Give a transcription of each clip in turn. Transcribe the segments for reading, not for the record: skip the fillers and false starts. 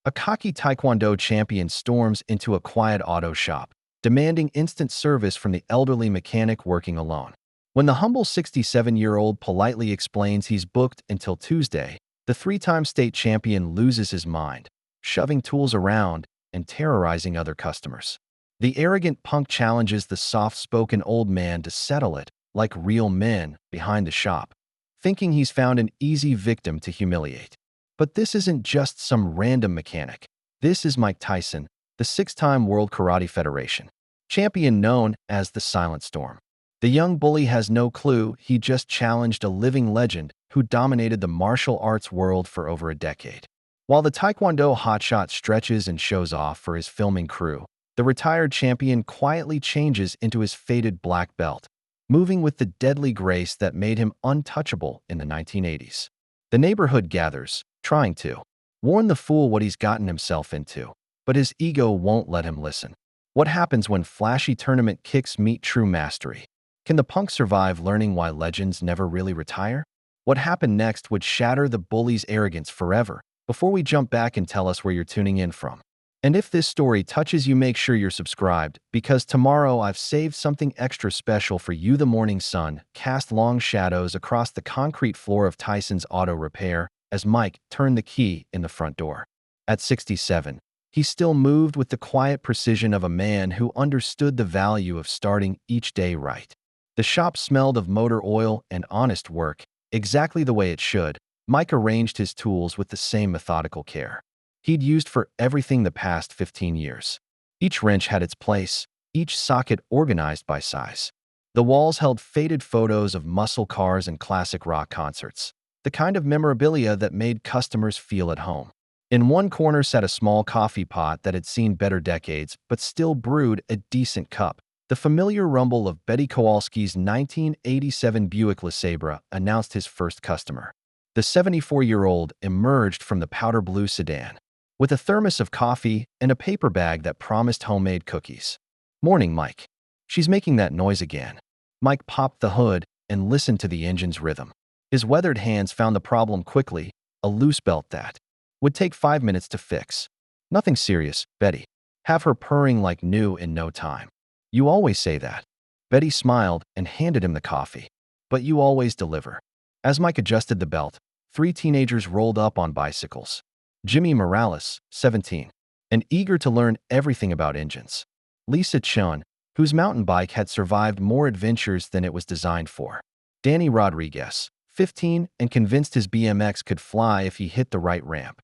A cocky Taekwondo champion storms into a quiet auto shop, demanding instant service from the elderly mechanic working alone. When the humble 67-year-old politely explains he's booked until Tuesday, the three-time state champion loses his mind, shoving tools around and terrorizing other customers. The arrogant punk challenges the soft-spoken old man to settle it, like real men, behind the shop, thinking he's found an easy victim to humiliate. But this isn't just some random mechanic. This is Mike Tyson, the six-time World Karate Federation champion known as the Silent Storm. The young bully has no clue he just challenged a living legend who dominated the martial arts world for over a decade. While the Taekwondo hotshot stretches and shows off for his filming crew, the retired champion quietly changes into his faded black belt, moving with the deadly grace that made him untouchable in the 1980s. The neighborhood gathers, trying to warn the fool what he's gotten himself into, but his ego won't let him listen. What happens when flashy tournament kicks meet true mastery? Can the punk survive learning why legends never really retire? What happened next would shatter the bully's arrogance forever. Before we jump back and tell us where you're tuning in from. And if this story touches you, make sure you're subscribed, because tomorrow I've saved something extra special for you. The morning sun cast long shadows across the concrete floor of Tyson's auto repair as Mike turned the key in the front door. At 67, he still moved with the quiet precision of a man who understood the value of starting each day right. The shop smelled of motor oil and honest work, exactly the way it should. Mike arranged his tools with the same methodical care he'd used for everything the past 15 years. Each wrench had its place, each socket organized by size. The walls held faded photos of muscle cars and classic rock concerts, the kind of memorabilia that made customers feel at home. In one corner sat a small coffee pot that had seen better decades but still brewed a decent cup. The familiar rumble of Betty Kowalski's 1987 Buick LeSabre announced his first customer. The 74-year-old emerged from the powder blue sedan with a thermos of coffee and a paper bag that promised homemade cookies. "Morning, Mike." "She's making that noise again." Mike popped the hood and listened to the engine's rhythm. His weathered hands found the problem quickly, a loose belt that would take 5 minutes to fix. "Nothing serious, Betty. Have her purring like new in no time." "You always say that." Betty smiled and handed him the coffee. "But you always deliver." As Mike adjusted the belt, three teenagers rolled up on bicycles. Jimmy Morales, 17, and eager to learn everything about engines. Lisa Chun, whose mountain bike had survived more adventures than it was designed for. Danny Rodriguez, 15, and convinced his BMX could fly if he hit the right ramp.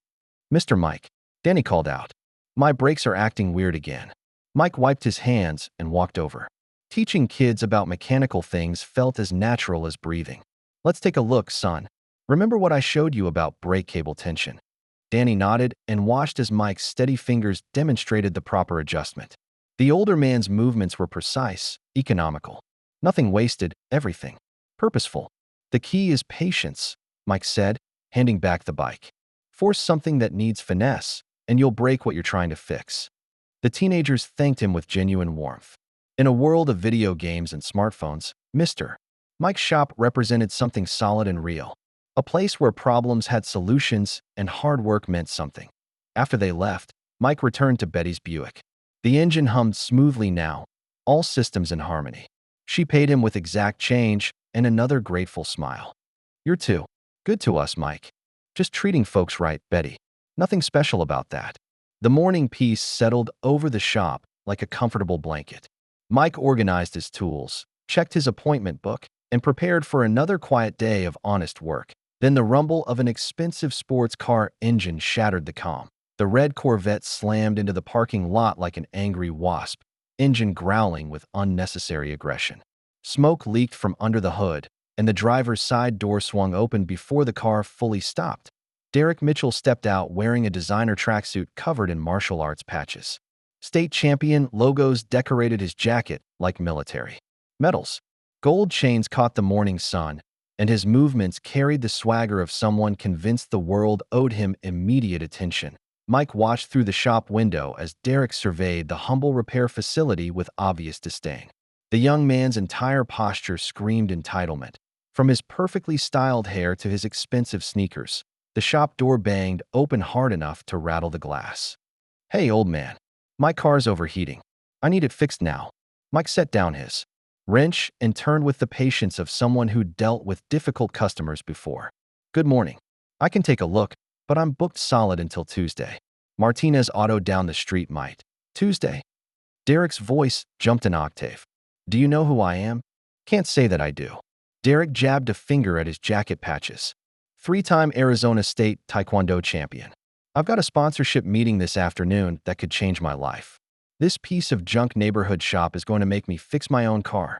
"Mr. Mike," Danny called out. "My brakes are acting weird again." Mike wiped his hands and walked over. Teaching kids about mechanical things felt as natural as breathing. "Let's take a look, son. Remember what I showed you about brake cable tension?" Danny nodded and watched as Mike's steady fingers demonstrated the proper adjustment. The older man's movements were precise, economical. Nothing wasted, everything purposeful. "The key is patience," Mike said, handing back the bike. "Force something that needs finesse, and you'll break what you're trying to fix." The teenagers thanked him with genuine warmth. In a world of video games and smartphones, Mr. Mike's shop represented something solid and real. A place where problems had solutions and hard work meant something. After they left, Mike returned to Betty's Buick. The engine hummed smoothly now, all systems in harmony. She paid him with exact change and another grateful smile. "You're too good to us, Mike. Just treating folks right, Betty. Nothing special about that." The morning peace settled over the shop like a comfortable blanket. Mike organized his tools, checked his appointment book, and prepared for another quiet day of honest work. Then the rumble of an expensive sports car engine shattered the calm. The red Corvette slammed into the parking lot like an angry wasp, engine growling with unnecessary aggression. Smoke leaked from under the hood, and the driver's side door swung open before the car fully stopped. Derek Mitchell stepped out wearing a designer tracksuit covered in martial arts patches. State champion logos decorated his jacket like military medals. Gold chains caught the morning sun, and his movements carried the swagger of someone convinced the world owed him immediate attention. Mike watched through the shop window as Derek surveyed the humble repair facility with obvious disdain. The young man's entire posture screamed entitlement, from his perfectly styled hair to his expensive sneakers. The shop door banged open hard enough to rattle the glass. "Hey, old man. My car's overheating. I need it fixed now." Mike set down his wrench and turned with the patience of someone who'd dealt with difficult customers before. "Good morning. I can take a look, but I'm booked solid until Tuesday." Martinez autoed down the street. "Might Tuesday?" Derek's voice jumped an octave. "Do you know who I am?" "Can't say that I do." Derek jabbed a finger at his jacket patches. "Three-time Arizona State Taekwondo champion. I've got a sponsorship meeting this afternoon that could change my life. This piece of junk neighborhood shop is going to make me fix my own car."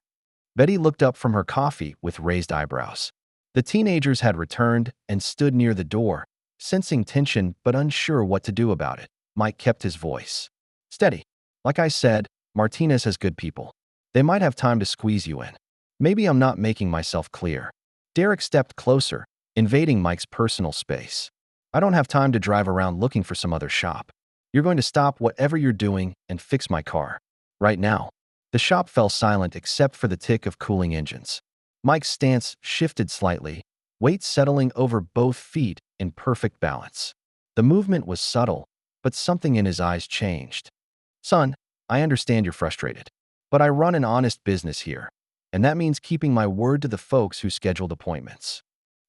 Betty looked up from her coffee with raised eyebrows. The teenagers had returned and stood near the door, sensing tension but unsure what to do about it. Mike kept his voice steady. "Like I said, Martinez has good people. They might have time to squeeze you in. Maybe I'm not making myself clear." Derek stepped closer, invading Mike's personal space. "I don't have time to drive around looking for some other shop. You're going to stop whatever you're doing and fix my car. Right now." The shop fell silent except for the tick of cooling engines. Mike's stance shifted slightly, weight settling over both feet in perfect balance. The movement was subtle, but something in his eyes changed. "Son, I understand you're frustrated, but I run an honest business here, and that means keeping my word to the folks who scheduled appointments."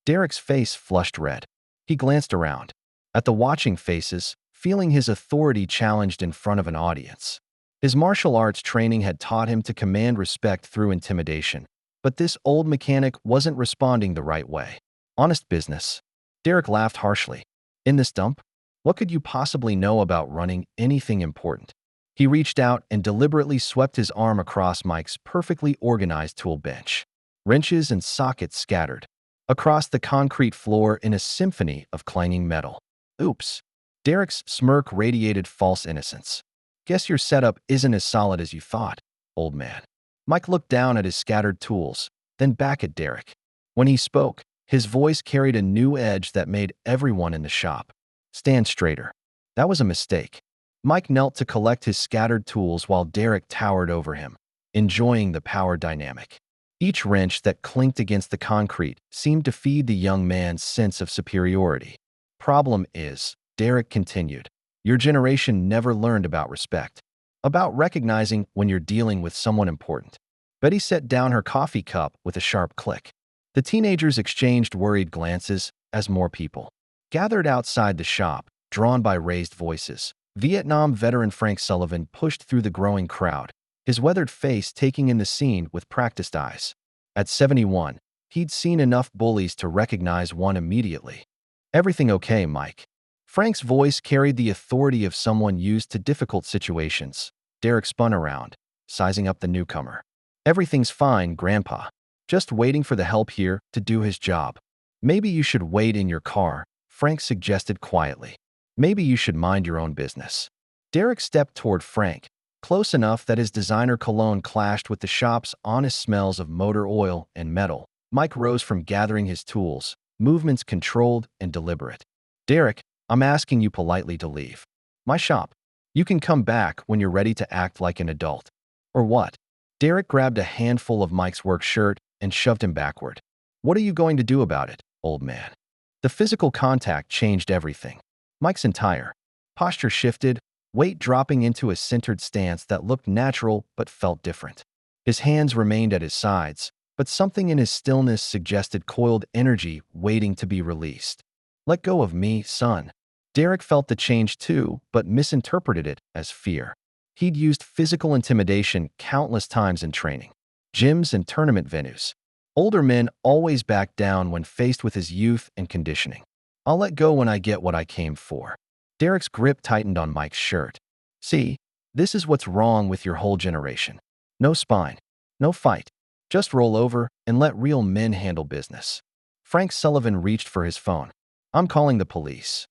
Derek's face flushed red. He glanced around at the watching faces, feeling his authority challenged in front of an audience. His martial arts training had taught him to command respect through intimidation, but this old mechanic wasn't responding the right way. "Honest business." Derek laughed harshly. "In this dump? What could you possibly know about running anything important?" He reached out and deliberately swept his arm across Mike's perfectly organized tool bench. Wrenches and sockets scattered across the concrete floor in a symphony of clanging metal. "Oops." Derek's smirk radiated false innocence. "Guess your setup isn't as solid as you thought, old man." Mike looked down at his scattered tools, then back at Derek. When he spoke, his voice carried a new edge that made everyone in the shop stand straighter. "That was a mistake." Mike knelt to collect his scattered tools while Derek towered over him, enjoying the power dynamic. Each wrench that clinked against the concrete seemed to feed the young man's sense of superiority. "Problem is," Derek continued, "your generation never learned about respect, about recognizing when you're dealing with someone important." Betty set down her coffee cup with a sharp click. The teenagers exchanged worried glances as more people gathered outside the shop, drawn by raised voices. Vietnam veteran Frank Sullivan pushed through the growing crowd, his weathered face taking in the scene with practiced eyes. At 71, he'd seen enough bullies to recognize one immediately. "Everything okay, Mike?" Frank's voice carried the authority of someone used to difficult situations. Derek spun around, sizing up the newcomer. "Everything's fine, Grandpa. Just waiting for the help here to do his job." "Maybe you should wait in your car," Frank suggested quietly. "Maybe you should mind your own business." Derek stepped toward Frank, close enough that his designer cologne clashed with the shop's honest smells of motor oil and metal. Mike rose from gathering his tools, movements controlled and deliberate. "Derek, I'm asking you politely to leave my shop. You can come back when you're ready to act like an adult." "Or what?" Derek grabbed a handful of Mike's work shirt and shoved him backward. "What are you going to do about it, old man?" The physical contact changed everything. Mike's entire posture shifted, weight dropping into a centered stance that looked natural but felt different. His hands remained at his sides, but something in his stillness suggested coiled energy waiting to be released. "Let go of me, son." Derek felt the change too, but misinterpreted it as fear. He'd used physical intimidation countless times in training, gyms and tournament venues. Older men always backed down when faced with his youth and conditioning. "I'll let go when I get what I came for." Derek's grip tightened on Mike's shirt. "See, this is what's wrong with your whole generation. No spine, no fight. Just roll over and let real men handle business." Frank Sullivan reached for his phone. "I'm calling the police."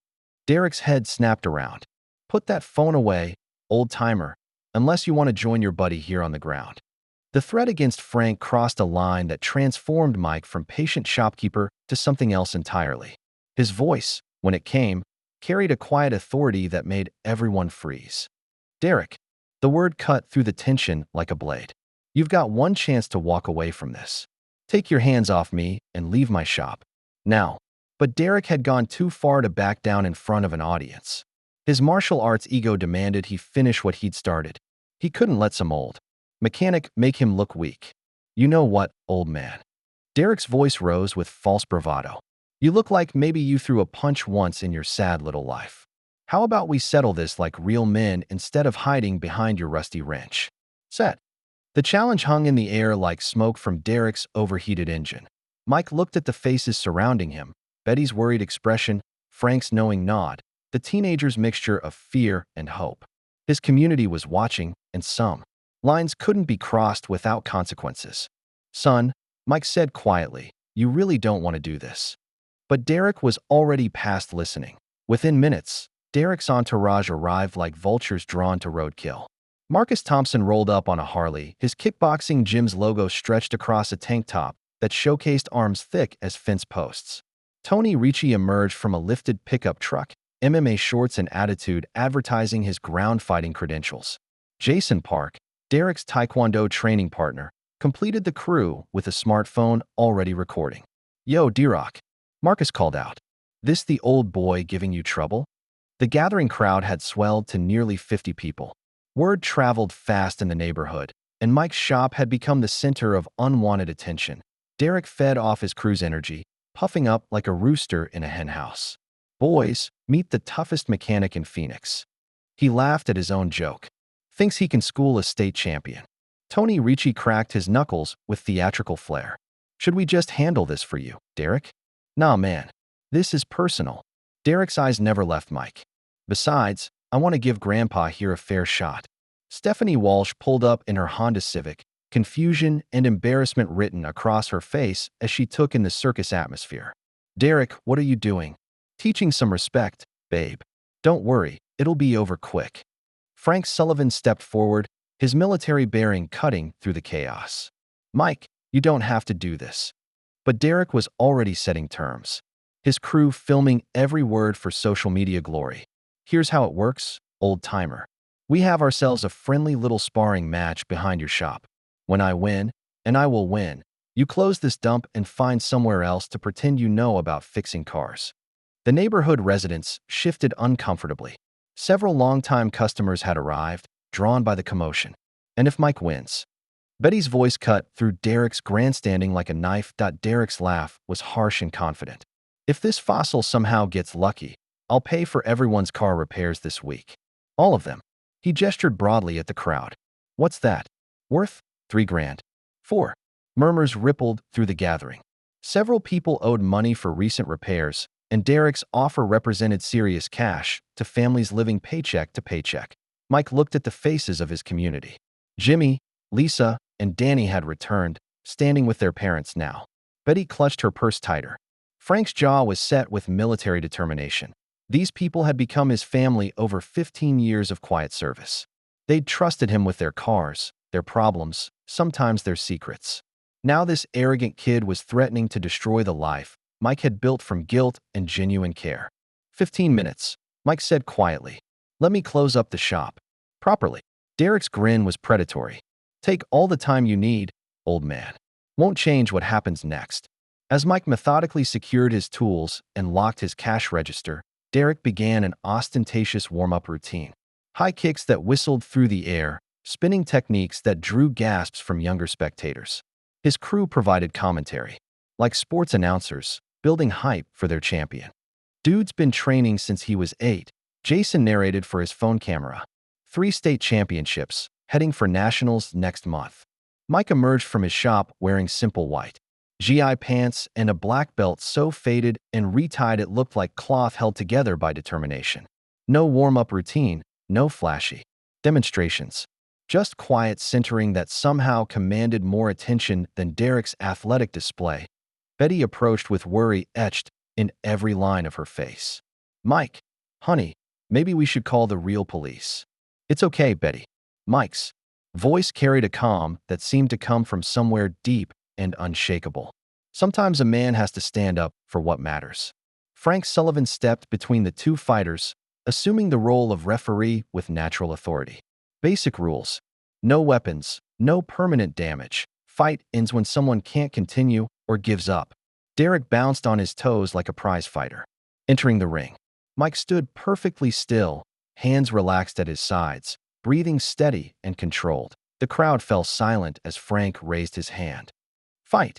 Derek's head snapped around. "Put that phone away, old-timer, unless you want to join your buddy here on the ground." The threat against Frank crossed a line that transformed Mike from patient shopkeeper to something else entirely. His voice, when it came, carried a quiet authority that made everyone freeze. "Derek," the word cut through the tension like a blade. "You've got one chance to walk away from this. Take your hands off me and leave my shop. Now." But Derek had gone too far to back down in front of an audience. His martial arts ego demanded he finish what he'd started. He couldn't let some old mechanic make him look weak. You know what, old man? Derek's voice rose with false bravado. You look like maybe you threw a punch once in your sad little life. How about we settle this like real men instead of hiding behind your rusty wrench? Set. The challenge hung in the air like smoke from Derek's overheated engine. Mike looked at the faces surrounding him, Betty's worried expression, Frank's knowing nod, the teenager's mixture of fear and hope. His community was watching, and some lines couldn't be crossed without consequences. Son, Mike said quietly, you really don't want to do this. But Derek was already past listening. Within minutes, Derek's entourage arrived like vultures drawn to roadkill. Marcus Thompson rolled up on a Harley, his kickboxing gym's logo stretched across a tank top that showcased arms thick as fence posts. Tony Ricci emerged from a lifted pickup truck, MMA shorts and attitude advertising his ground-fighting credentials. Jason Park, Derek's Taekwondo training partner, completed the crew with a smartphone already recording. Yo, D-Rock, Marcus called out. This the old boy giving you trouble? The gathering crowd had swelled to nearly 50 people. Word traveled fast in the neighborhood, and Mike's shop had become the center of unwanted attention. Derek fed off his crew's energy, puffing up like a rooster in a henhouse. Boys, meet the toughest mechanic in Phoenix. He laughed at his own joke. Thinks he can school a state champion. Tony Ricci cracked his knuckles with theatrical flair. Should we just handle this for you, Derek? Nah, man. This is personal. Derek's eyes never left Mike. Besides, I want to give Grandpa here a fair shot. Stephanie Walsh pulled up in her Honda Civic, confusion and embarrassment written across her face as she took in the circus atmosphere. Derek, what are you doing? Teaching some respect, babe. Don't worry, it'll be over quick. Frank Sullivan stepped forward, his military bearing cutting through the chaos. Mike, you don't have to do this. But Derek was already setting terms. His crew filming every word for social media glory. Here's how it works, old-timer. We have ourselves a friendly little sparring match behind your shop. When I win, and I will win, you close this dump and find somewhere else to pretend you know about fixing cars. The neighborhood residents shifted uncomfortably. Several longtime customers had arrived, drawn by the commotion. And if Mike wins? Betty's voice cut through Derek's grandstanding like a knife. Derek's laugh was harsh and confident. If this fossil somehow gets lucky, I'll pay for everyone's car repairs this week. All of them. He gestured broadly at the crowd. What's that? Worth? 3 grand. 4. Murmurs rippled through the gathering. Several people owed money for recent repairs, and Derek's offer represented serious cash to families living paycheck to paycheck. Mike looked at the faces of his community. Jimmy, Lisa, and Danny had returned, standing with their parents now. Betty clutched her purse tighter. Frank's jaw was set with military determination. These people had become his family over 15 years of quiet service. They'd trusted him with their cars, their problems, sometimes their secrets. Now this arrogant kid was threatening to destroy the life Mike had built from guilt and genuine care. 15 minutes, Mike said quietly. Let me close up the shop. Properly. Derek's grin was predatory. Take all the time you need, old man. Won't change what happens next. As Mike methodically secured his tools and locked his cash register, Derek began an ostentatious warm-up routine. High kicks that whistled through the air, spinning techniques that drew gasps from younger spectators. His crew provided commentary. Like sports announcers, building hype for their champion. Dude's been training since he was 8, Jason narrated for his phone camera. 3 state championships, heading for nationals next month. Mike emerged from his shop wearing simple white GI pants and a black belt so faded and retied it looked like cloth held together by determination. No warm-up routine, no flashy demonstrations. Just quiet centering that somehow commanded more attention than Derek's athletic display. Betty approached with worry etched in every line of her face. Mike, honey, maybe we should call the real police. It's okay, Betty. Mike's voice carried a calm that seemed to come from somewhere deep and unshakable. Sometimes a man has to stand up for what matters. Frank Sullivan stepped between the two fighters, assuming the role of referee with natural authority. Basic rules. No weapons, no permanent damage. Fight ends when someone can't continue or gives up. Derek bounced on his toes like a prize fighter. Entering the ring, Mike stood perfectly still, hands relaxed at his sides, breathing steady and controlled. The crowd fell silent as Frank raised his hand. Fight!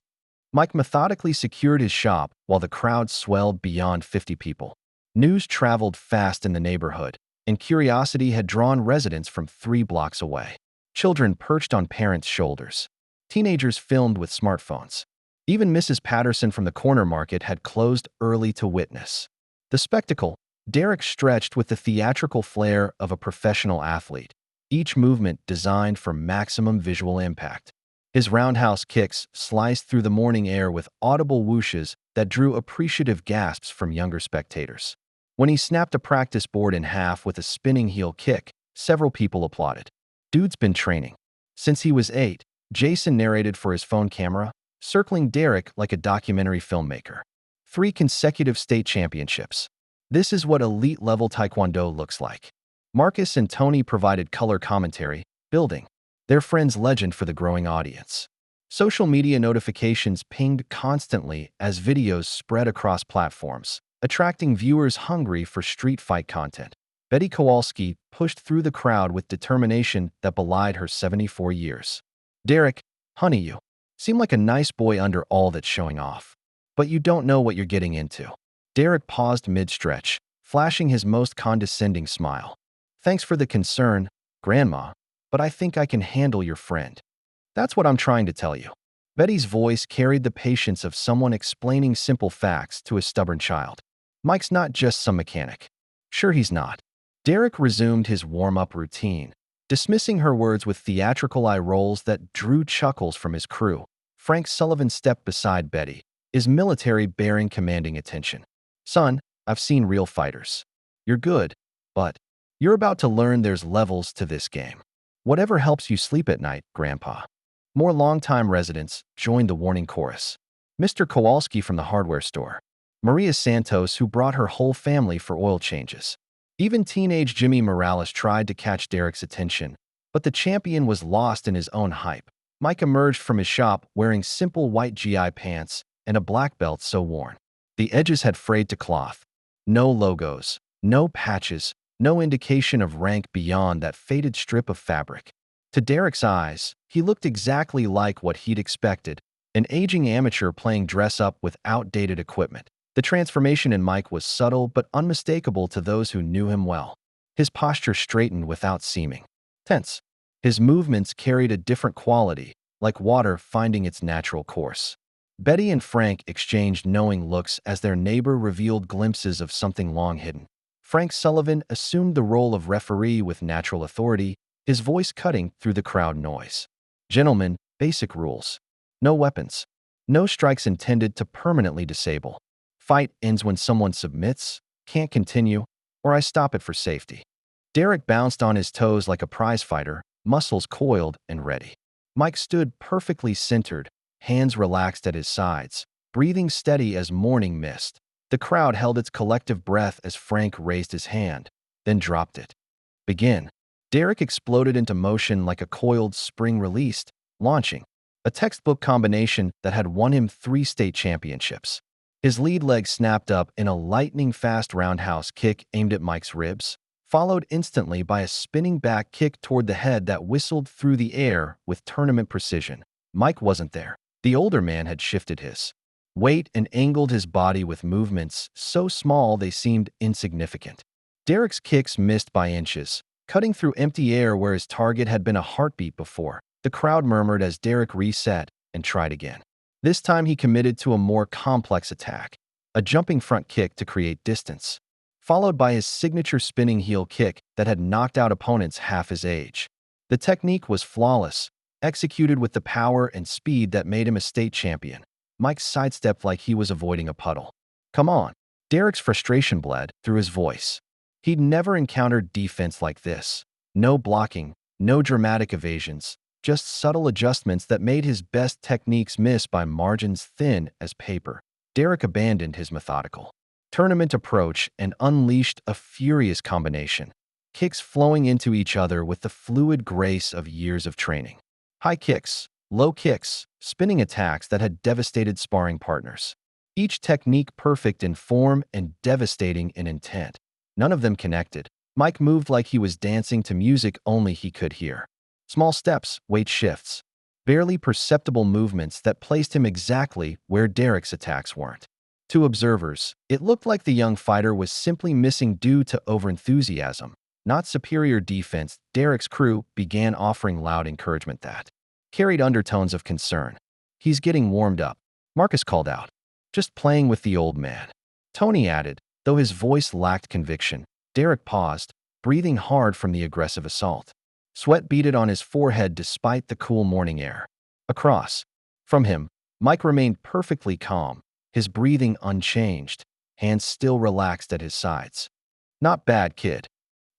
Mike methodically secured his shop while the crowd swelled beyond 50 people. News traveled fast in the neighborhood, and curiosity had drawn residents from 3 blocks away. Children perched on parents' shoulders. Teenagers filmed with smartphones. Even Mrs. Patterson from the corner market had closed early to witness the spectacle. Derek stretched with the theatrical flair of a professional athlete, each movement designed for maximum visual impact. His roundhouse kicks sliced through the morning air with audible whooshes that drew appreciative gasps from younger spectators. When he snapped a practice board in half with a spinning heel kick, several people applauded. Dude's been training since he was 8, Jason narrated for his phone camera, circling Derek like a documentary filmmaker. 3 consecutive state championships. This is what elite-level Taekwondo looks like. Marcus and Tony provided color commentary, building their friend's legend for the growing audience. Social media notifications pinged constantly as videos spread across platforms, attracting viewers hungry for street fight content. Betty Kowalski pushed through the crowd with determination that belied her 74 years. Derek, honey, you seem like a nice boy under all that showing off. But you don't know what you're getting into. Derek paused mid-stretch, flashing his most condescending smile. Thanks for the concern, Grandma, but I think I can handle your friend. That's what I'm trying to tell you. Betty's voice carried the patience of someone explaining simple facts to a stubborn child. Mike's not just some mechanic. Sure, he's not. Derek resumed his warm-up routine, dismissing her words with theatrical eye rolls that drew chuckles from his crew. Frank Sullivan stepped beside Betty, his military bearing commanding attention. Son, I've seen real fighters. You're good, but you're about to learn there's levels to this game. Whatever helps you sleep at night, Grandpa. More longtime residents joined the warning chorus. Mr. Kowalski from the hardware store. Maria Santos, who brought her whole family for oil changes. Even teenage Jimmy Morales tried to catch Derek's attention, but the champion was lost in his own hype. Mike emerged from his shop wearing simple white GI pants and a black belt so worn the edges had frayed to cloth. No logos, no patches, no indication of rank beyond that faded strip of fabric. To Derek's eyes, he looked exactly like what he'd expected, an aging amateur playing dress-up with outdated equipment. The transformation in Mike was subtle but unmistakable to those who knew him well. His posture straightened without seeming tense. His movements carried a different quality, like water finding its natural course. Betty and Frank exchanged knowing looks as their neighbor revealed glimpses of something long hidden. Frank Sullivan assumed the role of referee with natural authority, his voice cutting through the crowd noise. Gentlemen, basic rules. No weapons. No strikes intended to permanently disable. Fight ends when someone submits, can't continue, or I stop it for safety. Derek bounced on his toes like a prize fighter, muscles coiled and ready. Mike stood perfectly centered, hands relaxed at his sides, breathing steady as morning mist. The crowd held its collective breath as Frank raised his hand, then dropped it. Begin. Derek exploded into motion like a coiled spring released, launching. A textbook combination that had won him 3 state championships. His lead leg snapped up in a lightning-fast roundhouse kick aimed at Mike's ribs, followed instantly by a spinning back kick toward the head that whistled through the air with tournament precision. Mike wasn't there. The older man had shifted his weight and angled his body with movements so small they seemed insignificant. Derek's kicks missed by inches, cutting through empty air where his target had been a heartbeat before. The crowd murmured as Derek reset and tried again. This time he committed to a more complex attack, a jumping front kick to create distance, followed by his signature spinning heel kick that had knocked out opponents half his age. The technique was flawless, executed with the power and speed that made him a state champion. Mike sidestepped like he was avoiding a puddle. Come on. Derek's frustration bled through his voice. He'd never encountered defense like this. No blocking, no dramatic evasions, just subtle adjustments that made his best techniques miss by margins thin as paper. Derek abandoned his methodical tournament approach and unleashed a furious combination, kicks flowing into each other with the fluid grace of years of training. High kicks, low kicks, spinning attacks that had devastated sparring partners. each technique perfect in form and devastating in intent. None of them connected. Mike moved like he was dancing to music only he could hear. Small steps, weight shifts, barely perceptible movements that placed him exactly where Derek's attacks weren't. To observers, it looked like the young fighter was simply missing due to overenthusiasm, not superior defense. Derek's crew began offering loud encouragement that carried undertones of concern. "He's getting warmed up," Marcus called out. "Just playing with the old man," Tony added, though his voice lacked conviction. Derek paused, breathing hard from the aggressive assault. Sweat beaded on his forehead despite the cool morning air. Across from him, Mike remained perfectly calm, his breathing unchanged, hands still relaxed at his sides. "Not bad, kid."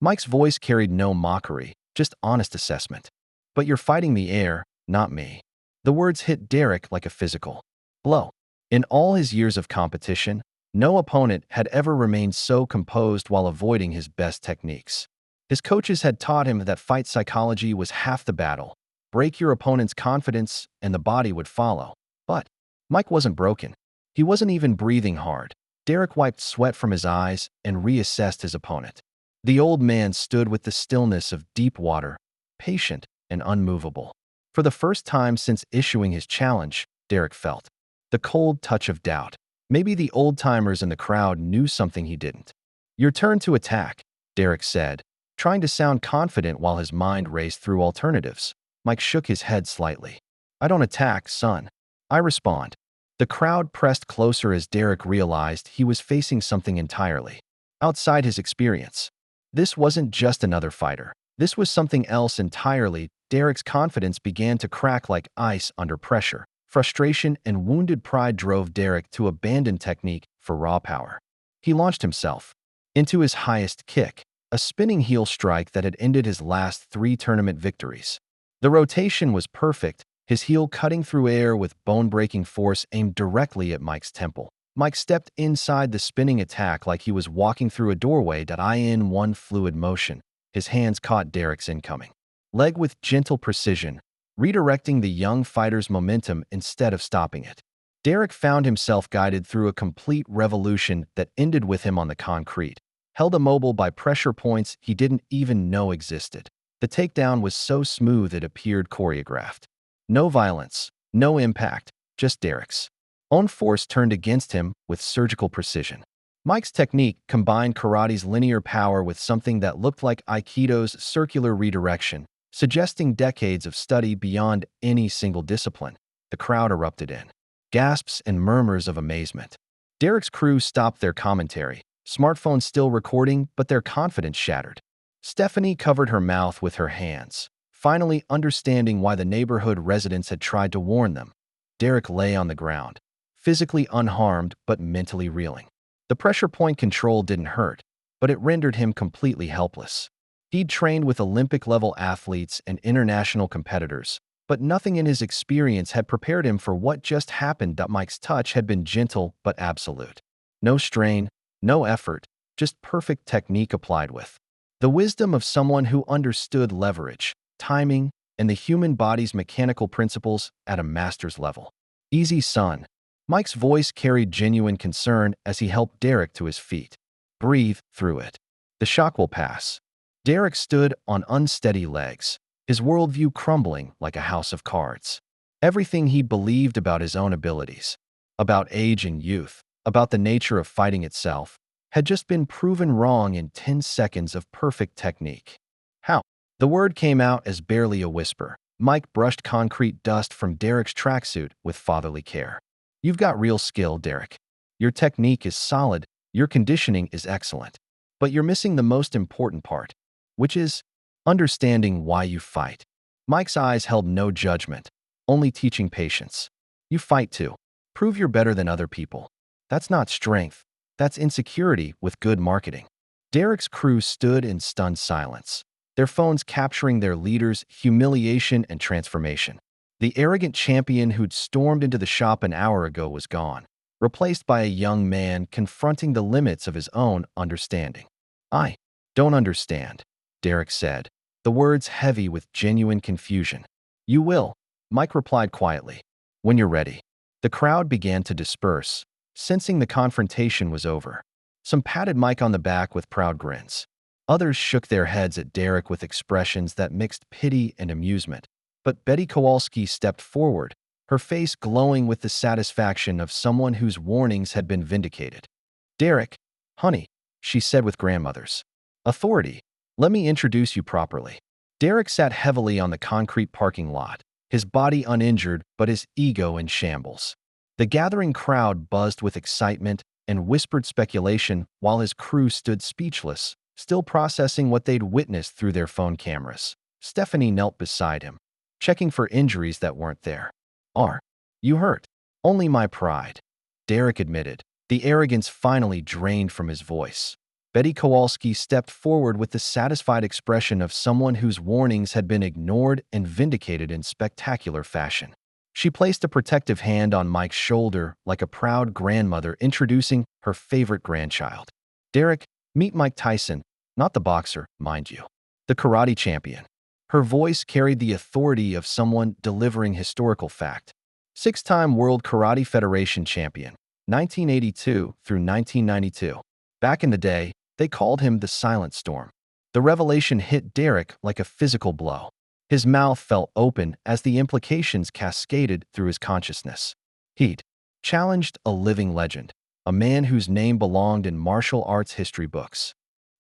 Mike's voice carried no mockery, just honest assessment. "But you're fighting the air, not me." The words hit Derek like a physical blow. In all his years of competition, no opponent had ever remained so composed while avoiding his best techniques. His coaches had taught him that fight psychology was half the battle. Break your opponent's confidence and the body would follow. But Mike wasn't broken. He wasn't even breathing hard. Derek wiped sweat from his eyes and reassessed his opponent. The old man stood with the stillness of deep water, patient and unmovable. For the first time since issuing his challenge, Derek felt the cold touch of doubt. Maybe the old-timers in the crowd knew something he didn't. "Your turn to attack," Derek said, trying to sound confident while his mind raced through alternatives. Mike shook his head slightly. "I don't attack, son. I respond." The crowd pressed closer as Derek realized he was facing something entirely outside his experience. This wasn't just another fighter. This was something else entirely. Derek's confidence began to crack like ice under pressure. Frustration and wounded pride drove Derek to abandon technique for raw power. He launched himself into his highest kick, a spinning heel strike that had ended his last 3 tournament victories. The rotation was perfect, his heel cutting through air with bone-breaking force aimed directly at Mike's temple. Mike stepped inside the spinning attack like he was walking through a doorway. In one fluid motion, his hands caught Derek's incoming leg with gentle precision, redirecting the young fighter's momentum instead of stopping it. Derek found himself guided through a complete revolution that ended with him on the concrete, held immobile by pressure points he didn't even know existed. The takedown was so smooth it appeared choreographed. No violence, no impact, just Derek's own force turned against him with surgical precision. Mike's technique combined karate's linear power with something that looked like Aikido's circular redirection, suggesting decades of study beyond any single discipline. The crowd erupted in gasps and murmurs of amazement. Derek's crew stopped their commentary, smartphone still recording, but their confidence shattered. Stephanie covered her mouth with her hands, finally understanding why the neighborhood residents had tried to warn them. Derek lay on the ground, physically unharmed but mentally reeling. The pressure point control didn't hurt, but it rendered him completely helpless. He'd trained with Olympic-level athletes and international competitors, but nothing in his experience had prepared him for what just happened. Mike's touch had been gentle but absolute. No strain, no effort, just perfect technique applied with the wisdom of someone who understood leverage, timing, and the human body's mechanical principles at a master's level. "Easy, son." Mike's voice carried genuine concern as he helped Derek to his feet. "Breathe through it. The shock will pass." Derek stood on unsteady legs, his worldview crumbling like a house of cards. Everything he believed about his own abilities, about age and youth, about the nature of fighting itself, had just been proven wrong in 10 seconds of perfect technique. "How?" The word came out as barely a whisper. Mike brushed concrete dust from Derek's tracksuit with fatherly care. "You've got real skill, Derek. Your technique is solid, your conditioning is excellent. But you're missing the most important part, which is understanding why you fight." Mike's eyes held no judgment, only teaching patience. "You fight to prove you're better than other people. That's not strength, that's insecurity with good marketing." Derek's crew stood in stunned silence, their phones capturing their leader's humiliation and transformation. The arrogant champion who'd stormed into the shop an hour ago was gone, replaced by a young man confronting the limits of his own understanding. "I don't understand," Derek said, the words heavy with genuine confusion. "You will," Mike replied quietly, "when you're ready." The crowd began to disperse, sensing the confrontation was over. Some patted Mike on the back with proud grins. Others shook their heads at Derek with expressions that mixed pity and amusement. But Betty Kowalski stepped forward, her face glowing with the satisfaction of someone whose warnings had been vindicated. "Derek, honey," she said with grandmother's authority, "let me introduce you properly." Derek sat heavily on the concrete parking lot, his body uninjured but his ego in shambles. The gathering crowd buzzed with excitement and whispered speculation while his crew stood speechless, still processing what they'd witnessed through their phone cameras. Stephanie knelt beside him, checking for injuries that weren't there. "Are you hurt?" "Only my pride," Derek admitted, the arrogance finally drained from his voice. Betty Kowalski stepped forward with the satisfied expression of someone whose warnings had been ignored and vindicated in spectacular fashion. She placed a protective hand on Mike's shoulder like a proud grandmother introducing her favorite grandchild. "Derek, meet Mike Tyson, not the boxer, mind you. The karate champion." Her voice carried the authority of someone delivering historical fact. Six-time World Karate Federation champion, 1982 through 1992. Back in the day, they called him the Silent Storm. The revelation hit Derek like a physical blow. His mouth fell open as the implications cascaded through his consciousness. He'd challenged a living legend, a man whose name belonged in martial arts history books.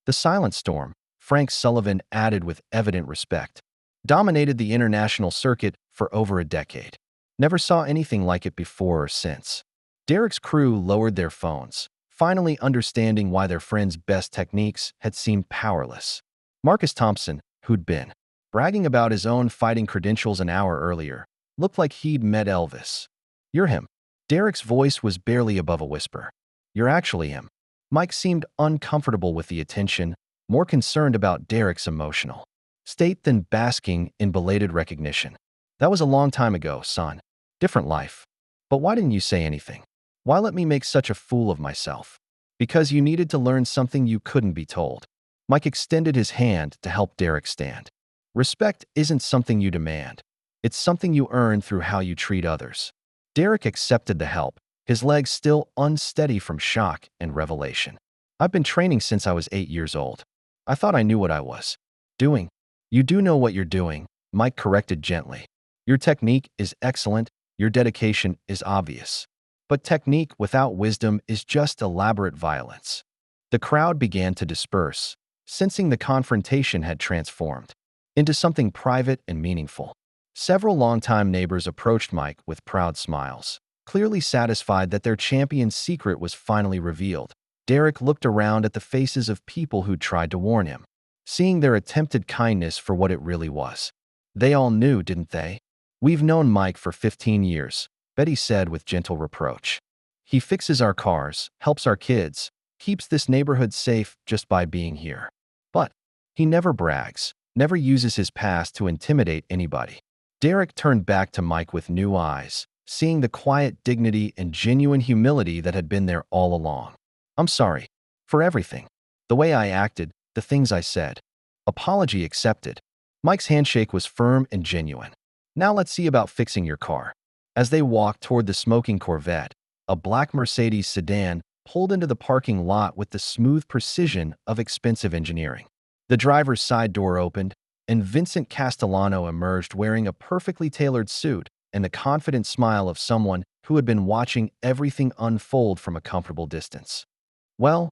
The Silent Storm, Frank Sullivan added with evident respect, dominated the international circuit for over a decade. Never saw anything like it before or since. Derek's crew lowered their phones, finally understanding why their friend's best techniques had seemed powerless. Marcus Thompson, who'd been bragging about his own fighting credentials an hour earlier, looked like he'd met Elvis. "You're him." Derek's voice was barely above a whisper. "You're actually him." Mike seemed uncomfortable with the attention, more concerned about Derek's emotional state than basking in belated recognition. "That was a long time ago, son. Different life. But why didn't you say anything? Why let me make such a fool of myself?" "Because you needed to learn something you couldn't be told." Mike extended his hand to help Derek stand. "Respect isn't something you demand. It's something you earn through how you treat others." Derek accepted the help, his legs still unsteady from shock and revelation. "I've been training since I was 8 years old. I thought I knew what I was doing." "You do know what you're doing," Mike corrected gently. "Your technique is excellent, your dedication is obvious. But technique without wisdom is just elaborate violence." The crowd began to disperse, sensing the confrontation had transformed into something private and meaningful. Several longtime neighbors approached Mike with proud smiles, clearly satisfied that their champion's secret was finally revealed. Derek looked around at the faces of people who'd tried to warn him, seeing their attempted kindness for what it really was. They all knew, didn't they? "We've known Mike for 15 years, Betty said with gentle reproach. "He fixes our cars, helps our kids, keeps this neighborhood safe just by being here. But he never brags, never uses his past to intimidate anybody." Derek turned back to Mike with new eyes, seeing the quiet dignity and genuine humility that had been there all along. "I'm sorry. For everything. The way I acted, the things I said." Apology accepted. Mike's handshake was firm and genuine. "Now let's see about fixing your car." As they walked toward the smoking Corvette, a black Mercedes sedan pulled into the parking lot with the smooth precision of expensive engineering. The driver's side door opened, and Vincent Castellano emerged wearing a perfectly tailored suit and the confident smile of someone who had been watching everything unfold from a comfortable distance. Well,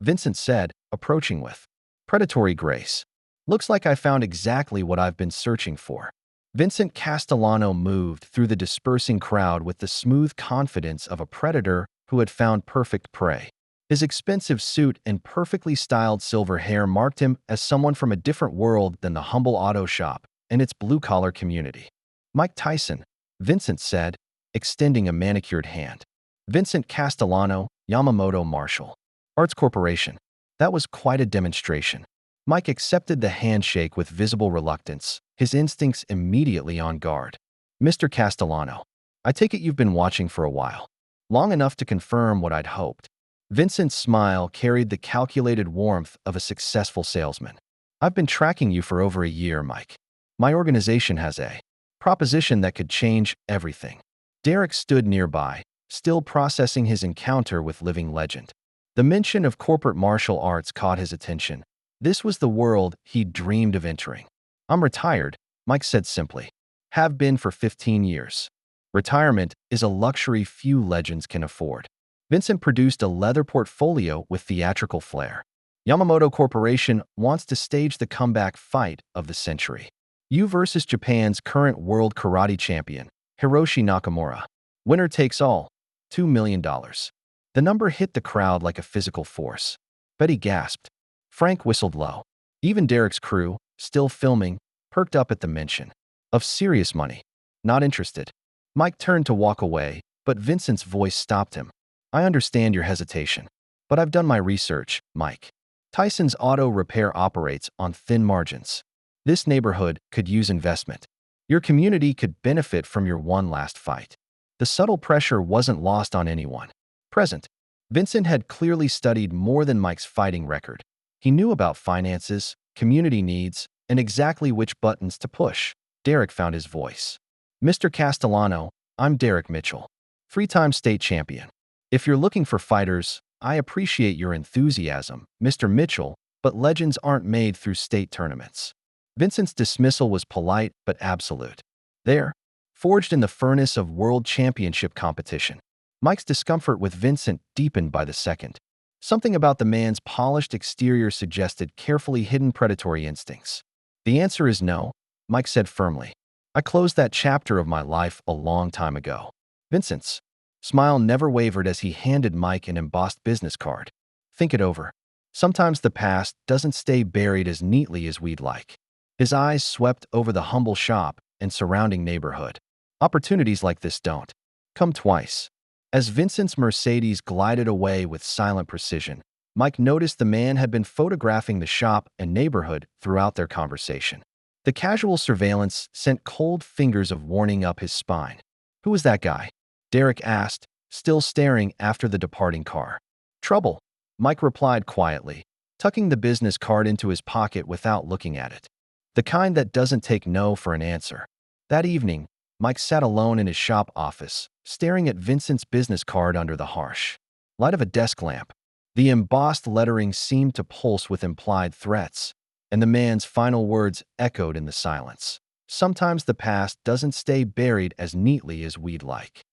Vincent said, approaching with predatory grace. "Looks like I found exactly what I've been searching for." Vincent Castellano moved through the dispersing crowd with the smooth confidence of a predator who had found perfect prey. His expensive suit and perfectly styled silver hair marked him as someone from a different world than the humble auto shop and its blue-collar community. "Mike Tyson," Vincent said, extending a manicured hand. "Vincent Castellano, Yamamoto Martial Arts Corporation." That was quite a demonstration. Mike accepted the handshake with visible reluctance, his instincts immediately on guard. "Mr. Castellano, I take it you've been watching for a while. Long enough to confirm what I'd hoped." Vincent's smile carried the calculated warmth of a successful salesman. "I've been tracking you for over a year, Mike. My organization has a proposition that could change everything." Derek stood nearby, still processing his encounter with living legend. The mention of corporate martial arts caught his attention. This was the world he'd dreamed of entering. "I'm retired," Mike said simply. "Have been for 15 years. Retirement is a luxury few legends can afford." Vincent produced a leather portfolio with theatrical flair. "Yamamoto Corporation wants to stage the comeback fight of the century. You versus Japan's current world karate champion, Hiroshi Nakamura. Winner takes all. $2 million. The number hit the crowd like a physical force. Betty gasped. Frank whistled low. Even Derek's crew, still filming, perked up at the mention of serious money. "Not interested." Mike turned to walk away, but Vincent's voice stopped him. "I understand your hesitation, but I've done my research, Mike. Tyson's auto repair operates on thin margins. This neighborhood could use investment. Your community could benefit from your one last fight." The subtle pressure wasn't lost on anyone present. Vincent had clearly studied more than Mike's fighting record. He knew about finances, community needs, and exactly which buttons to push. Derek found his voice. "Mr. Castellano, I'm Derek Mitchell, three-time state champion. If you're looking for fighters, I appreciate your enthusiasm, Mr. Mitchell, but legends aren't made through state tournaments." Vincent's dismissal was polite but absolute. There, forged in the furnace of world championship competition. Mike's discomfort with Vincent deepened by the second. Something about the man's polished exterior suggested carefully hidden predatory instincts. "The answer is no," Mike said firmly. "I closed that chapter of my life a long time ago." Vincent's smile never wavered as he handed Mike an embossed business card. "Think it over. Sometimes the past doesn't stay buried as neatly as we'd like." His eyes swept over the humble shop and surrounding neighborhood. Opportunities like this don't come twice. As Vincent's Mercedes glided away with silent precision, Mike noticed the man had been photographing the shop and neighborhood throughout their conversation. The casual surveillance sent cold fingers of warning up his spine. "Who was that guy?" Derek asked, still staring after the departing car. "Trouble," Mike replied quietly, tucking the business card into his pocket without looking at it. The kind that doesn't take no for an answer. That evening, Mike sat alone in his shop office, staring at Vincent's business card under the harsh light of a desk lamp. The embossed lettering seemed to pulse with implied threats, and the man's final words echoed in the silence. "Sometimes the past doesn't stay buried as neatly as we'd like."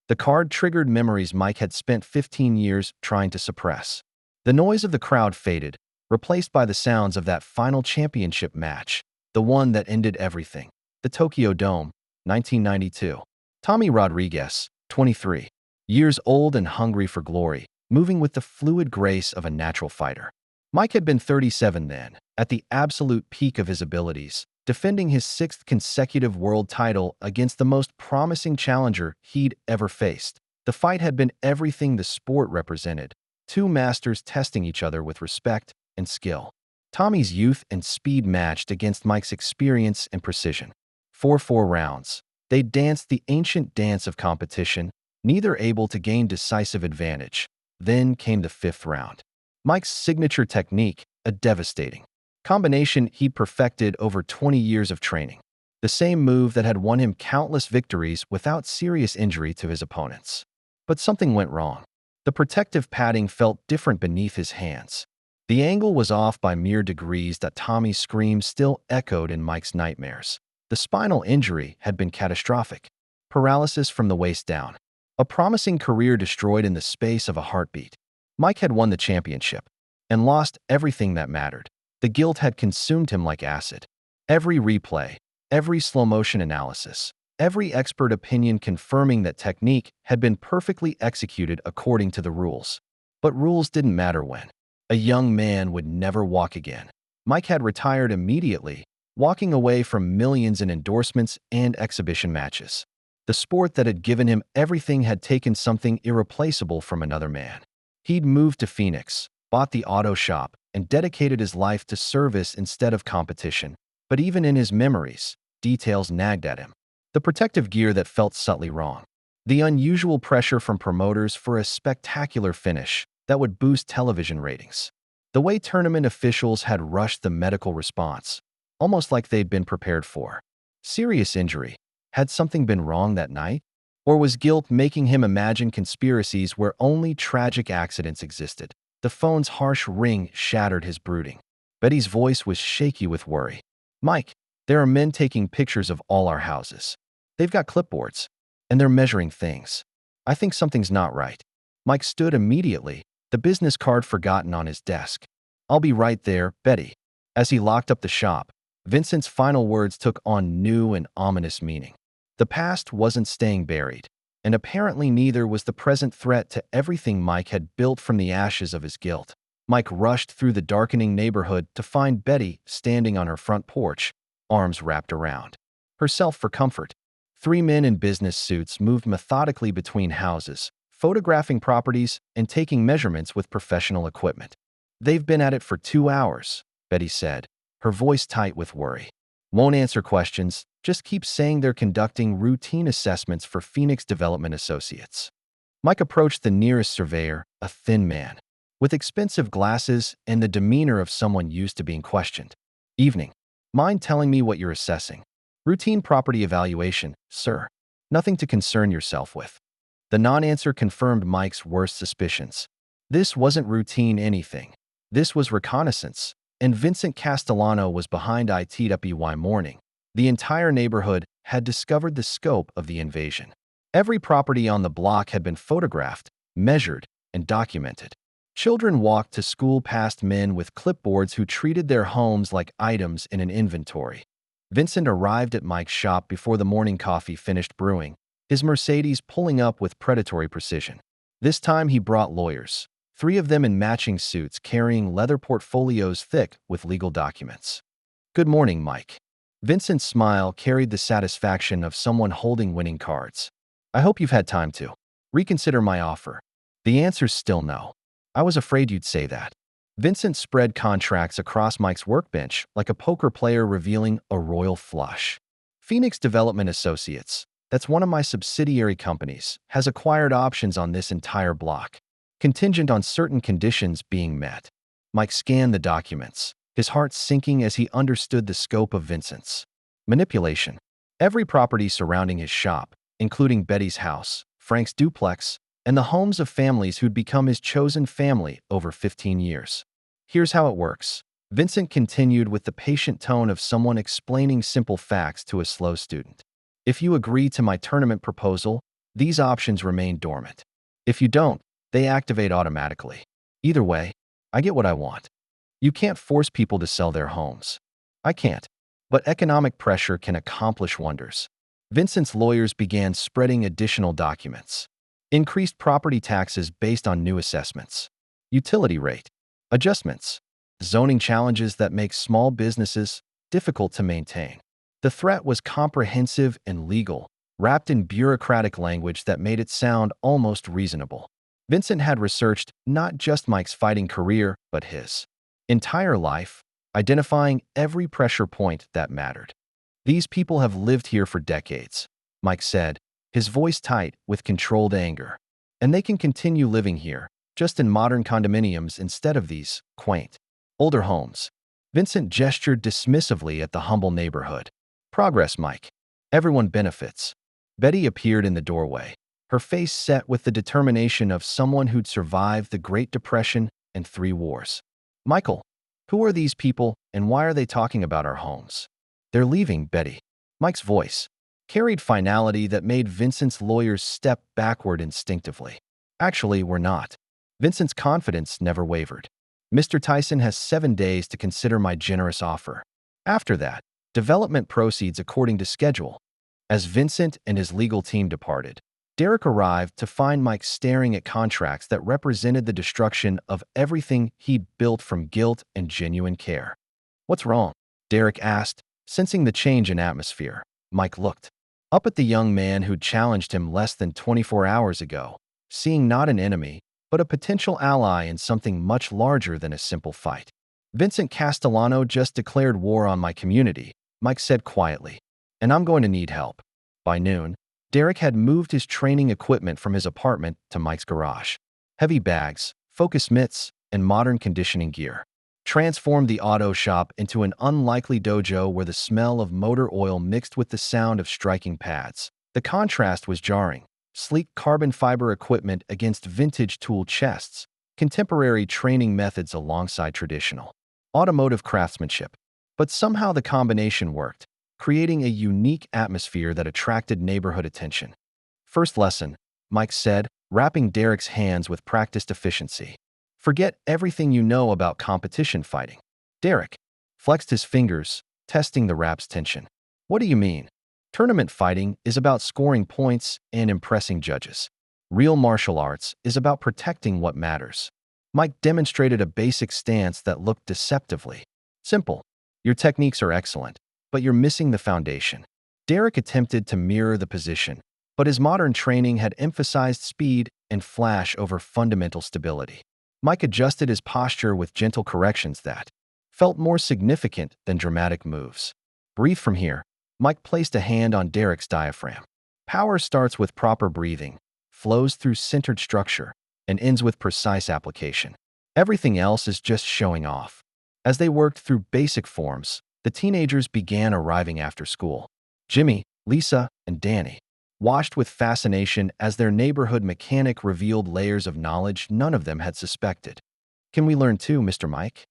The card triggered memories Mike had spent 15 years trying to suppress. The noise of the crowd faded, replaced by the sounds of that final championship match, the one that ended everything. The Tokyo Dome, 1992. Tommy Rodriguez, 23, years old and hungry for glory, moving with the fluid grace of a natural fighter. Mike had been 37 then, at the absolute peak of his abilities, defending his sixth consecutive world title against the most promising challenger he'd ever faced. The fight had been everything the sport represented, two masters testing each other with respect and skill. Tommy's youth and speed matched against Mike's experience and precision. 4 rounds. They danced the ancient dance of competition, neither able to gain decisive advantage. Then came the fifth round. Mike's signature technique, a devastating combination he'd perfected over 20 years of training. The same move that had won him countless victories without serious injury to his opponents. But something went wrong. The protective padding felt different beneath his hands. The angle was off by mere degrees that Tommy's screams still echoed in Mike's nightmares. The spinal injury had been catastrophic. Paralysis from the waist down. A promising career destroyed in the space of a heartbeat. Mike had won the championship and lost everything that mattered. The guilt had consumed him like acid. Every replay, every slow-motion analysis, every expert opinion confirming that technique had been perfectly executed according to the rules. But rules didn't matter when a young man would never walk again. Mike had retired immediately, walking away from millions in endorsements and exhibition matches. The sport that had given him everything had taken something irreplaceable from another man. He'd moved to Phoenix, bought the auto shop, and dedicated his life to service instead of competition. But even in his memories, details nagged at him. The protective gear that felt subtly wrong. The unusual pressure from promoters for a spectacular finish that would boost television ratings. The way tournament officials had rushed the medical response, almost like they'd been prepared for serious injury. Had something been wrong that night? Or was guilt making him imagine conspiracies where only tragic accidents existed? The phone's harsh ring shattered his brooding. Betty's voice was shaky with worry. Mike, there are men taking pictures of all our houses. They've got clipboards, and they're measuring things. I think something's not right. Mike stood immediately, the business card forgotten on his desk. I'll be right there, Betty. As he locked up the shop, Vincent's final words took on new and ominous meaning. The past wasn't staying buried, and apparently neither was the present threat to everything Mike had built from the ashes of his guilt. Mike rushed through the darkening neighborhood to find Betty standing on her front porch, arms wrapped around herself for comfort. Three men in business suits moved methodically between houses, photographing properties and taking measurements with professional equipment. They've been at it for 2 hours, Betty said, her voice tight with worry. Won't answer questions, just keep saying they're conducting routine assessments for Phoenix Development Associates. Mike approached the nearest surveyor, a thin man, with expensive glasses and the demeanor of someone used to being questioned. Evening. Mind telling me what you're assessing? Routine property evaluation, sir. Nothing to concern yourself with. The non-answer confirmed Mike's worst suspicions. This wasn't routine anything. This was reconnaissance, and Vincent Castellano was behind it up by morning. The entire neighborhood had discovered the scope of the invasion. Every property on the block had been photographed, measured, and documented. Children walked to school past men with clipboards who treated their homes like items in an inventory. Vincent arrived at Mike's shop before the morning coffee finished brewing, his Mercedes pulling up with predatory precision. This time he brought lawyers, 3 of them in matching suits carrying leather portfolios thick with legal documents. Good morning, Mike. Vincent's smile carried the satisfaction of someone holding winning cards. I hope you've had time to reconsider my offer. The answer's still no. I was afraid you'd say that. Vincent spread contracts across Mike's workbench like a poker player revealing a royal flush. Phoenix Development Associates, that's one of my subsidiary companies, has acquired options on this entire block, contingent on certain conditions being met. Mike scanned the documents, his heart sinking as he understood the scope of Vincent's manipulation. Every property surrounding his shop, including Betty's house, Frank's duplex, and the homes of families who'd become his chosen family over 15 years. Here's how it works. Vincent continued with the patient tone of someone explaining simple facts to a slow student. If you agree to my tournament proposal, these options remain dormant. If you don't, they activate automatically. Either way, I get what I want. You can't force people to sell their homes. I can't. But economic pressure can accomplish wonders. Vincent's lawyers began spreading additional documents. Increased property taxes based on new assessments. Utility rate adjustments. Zoning challenges that make small businesses difficult to maintain. The threat was comprehensive and legal, wrapped in bureaucratic language that made it sound almost reasonable. Vincent had researched not just Mike's fighting career, but his entire life, identifying every pressure point that mattered. These people have lived here for decades, Mike said, his voice tight with controlled anger. And they can continue living here, just in modern condominiums instead of these quaint, older homes. Vincent gestured dismissively at the humble neighborhood. Progress, Mike. Everyone benefits. Betty appeared in the doorway, her face set with the determination of someone who'd survived the Great Depression and 3 wars. Michael, who are these people and why are they talking about our homes? They're leaving, Betty. Mike's voice carried finality that made Vincent's lawyers step backward instinctively. Actually, we're not. Vincent's confidence never wavered. Mr. Tyson has 7 days to consider my generous offer. After that, development proceeds according to schedule. As Vincent and his legal team departed, Derek arrived to find Mike staring at contracts that represented the destruction of everything he'd built from guilt and genuine care. What's wrong? Derek asked, sensing the change in atmosphere. Mike looked up at the young man who'd challenged him less than 24 hours ago, seeing not an enemy, but a potential ally in something much larger than a simple fight. Vincent Castellano just declared war on my community, Mike said quietly, and I'm going to need help. By noon, Derek had moved his training equipment from his apartment to Mike's garage. Heavy bags, focus mitts, and modern conditioning gear transformed the auto shop into an unlikely dojo where the smell of motor oil mixed with the sound of striking pads. The contrast was jarring. sleek carbon fiber equipment against vintage tool chests, contemporary training methods alongside traditional automotive craftsmanship. But somehow the combination worked, creating a unique atmosphere that attracted neighborhood attention. First lesson, Mike said, wrapping Derek's hands with practiced efficiency. Forget everything you know about competition fighting. Derek flexed his fingers, testing the wrap's tension. What do you mean? Tournament fighting is about scoring points and impressing judges. Real martial arts is about protecting what matters. Mike demonstrated a basic stance that looked deceptively simple. Your techniques are excellent, but you're missing the foundation. Derek attempted to mirror the position, but his modern training had emphasized speed and flash over fundamental stability. Mike adjusted his posture with gentle corrections that felt more significant than dramatic moves. Breathe from here. Mike placed a hand on Derek's diaphragm. Power starts with proper breathing, flows through centered structure, and ends with precise application. Everything else is just showing off. As they worked through basic forms, the teenagers began arriving after school. Jimmy, Lisa, and Danny watched with fascination as their neighborhood mechanic revealed layers of knowledge none of them had suspected. Can we learn too, Mr. Mike?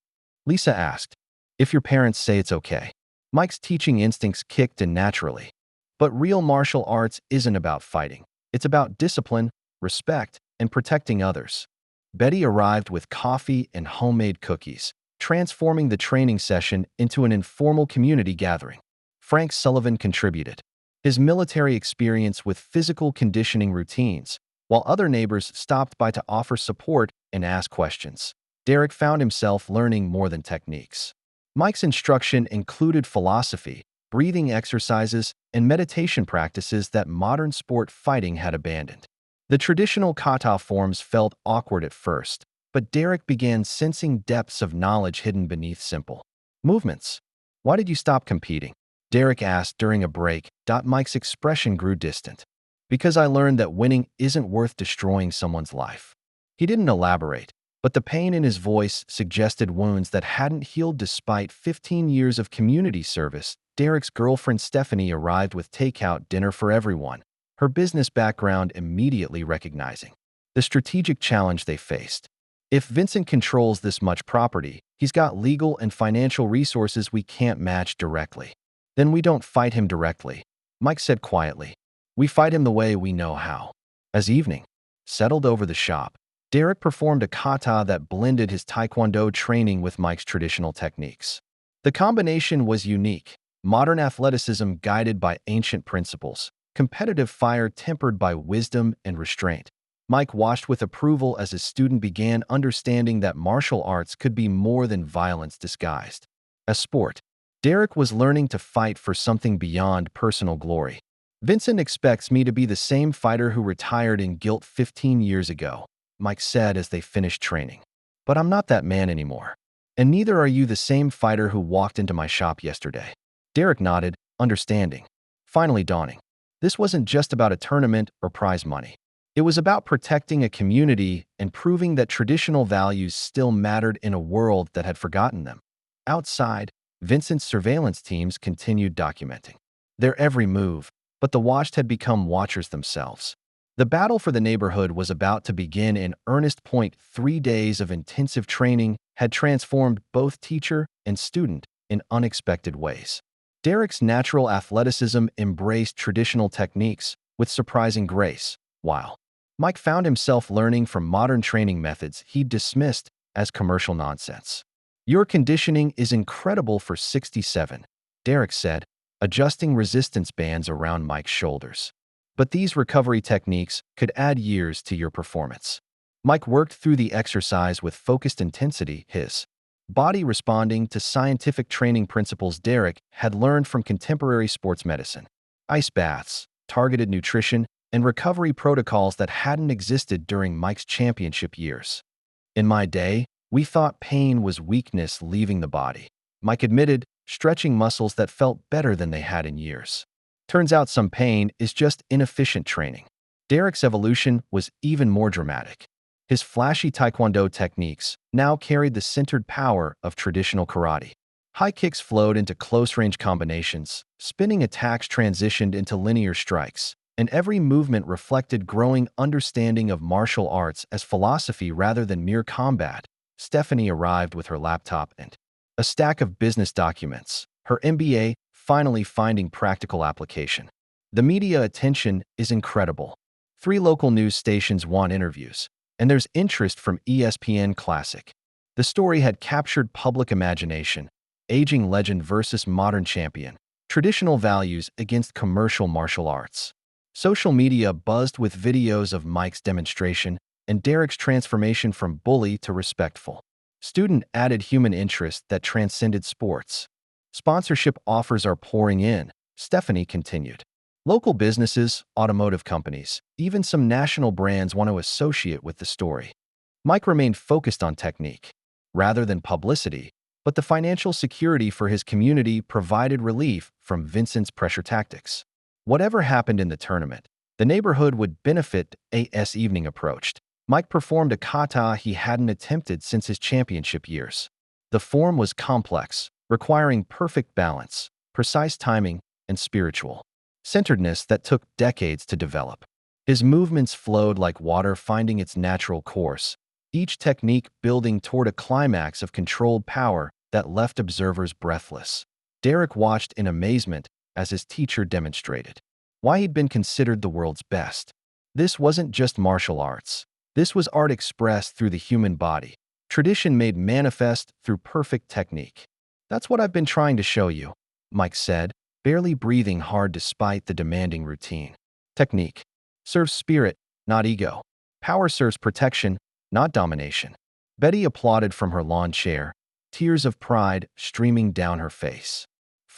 Lisa asked. If your parents say it's okay. Mike's teaching instincts kicked in naturally. But real martial arts isn't about fighting. It's about discipline, respect, and protecting others. Betty arrived with coffee and homemade cookies, transforming the training session into an informal community gathering. Frank Sullivan contributed his military experience with physical conditioning routines, while other neighbors stopped by to offer support and ask questions. Derek found himself learning more than techniques. Mike's instruction included philosophy, breathing exercises, and meditation practices that modern sport fighting had abandoned. The traditional kata forms felt awkward at first, but Derek began sensing depths of knowledge hidden beneath simple movements. Why did you stop competing? Derek asked during a break. Mike's expression grew distant. Because I learned that winning isn't worth destroying someone's life. He didn't elaborate, but the pain in his voice suggested wounds that hadn't healed despite 15 years of community service. Derek's girlfriend Stephanie arrived with takeout dinner for everyone, her business background immediately recognizing the strategic challenge they faced. If Vincent controls this much property, he's got legal and financial resources we can't match directly. Then we don't fight him directly, Mike said quietly. We fight him the way we know how. As evening settled over the shop, Derek performed a kata that blended his Taekwondo training with Mike's traditional techniques. The combination was unique, modern athleticism guided by ancient principles, competitive fire tempered by wisdom and restraint. Mike watched with approval as his student began understanding that martial arts could be more than violence disguised as sport. Derek was learning to fight for something beyond personal glory. Vincent expects me to be the same fighter who retired in guilt 15 years ago, Mike said as they finished training. But I'm not that man anymore. And neither are you the same fighter who walked into my shop yesterday. Derek nodded, understanding. Finally dawning. This wasn't just about a tournament or prize money. It was about protecting a community and proving that traditional values still mattered in a world that had forgotten them. Outside, Vincent's surveillance teams continued documenting their every move, but the watched had become watchers themselves. The battle for the neighborhood was about to begin in earnest. 3 days of intensive training had transformed both teacher and student in unexpected ways. Derek's natural athleticism embraced traditional techniques with surprising grace, while Mike found himself learning from modern training methods he'd dismissed as commercial nonsense. Your conditioning is incredible for 67, Derek said, adjusting resistance bands around Mike's shoulders. But these recovery techniques could add years to your performance. Mike worked through the exercise with focused intensity, his body responding to scientific training principles Derek had learned from contemporary sports medicine. Ice baths, targeted nutrition, and recovery protocols that hadn't existed during Mike's championship years. In my day, we thought pain was weakness leaving the body, Mike admitted, stretching muscles that felt better than they had in years. Turns out some pain is just inefficient training. Derek's evolution was even more dramatic. His flashy Taekwondo techniques now carried the centered power of traditional karate. High kicks flowed into close-range combinations, spinning attacks transitioned into linear strikes, and every movement reflected growing understanding of martial arts as philosophy rather than mere combat. Stephanie arrived with her laptop and a stack of business documents, her MBA finally finding practical application. The media attention is incredible. 3 local news stations want interviews, and there's interest from ESPN Classic. The story had captured public imagination, aging legend versus modern champion, traditional values against commercial martial arts. Social media buzzed with videos of Mike's demonstration and Derek's transformation from bully to respectful. Student added human interest that transcended sports. Sponsorship offers are pouring in, Stephanie continued. Local businesses, automotive companies, even some national brands want to associate with the story. Mike remained focused on technique, rather than publicity, but the financial security for his community provided relief from Vincent's pressure tactics. Whatever happened in the tournament, the neighborhood would benefit. As evening approached, Mike performed a kata he hadn't attempted since his championship years. The form was complex, requiring perfect balance, precise timing, and spiritual centeredness that took decades to develop. His movements flowed like water finding its natural course, each technique building toward a climax of controlled power that left observers breathless. Derek watched in amazement as his teacher demonstrated why he'd been considered the world's best. This wasn't just martial arts. This was art expressed through the human body, tradition made manifest through perfect technique. That's what I've been trying to show you, Mike said, barely breathing hard despite the demanding routine. Technique serves spirit, not ego. Power serves protection, not domination. Betty applauded from her lawn chair, tears of pride streaming down her face.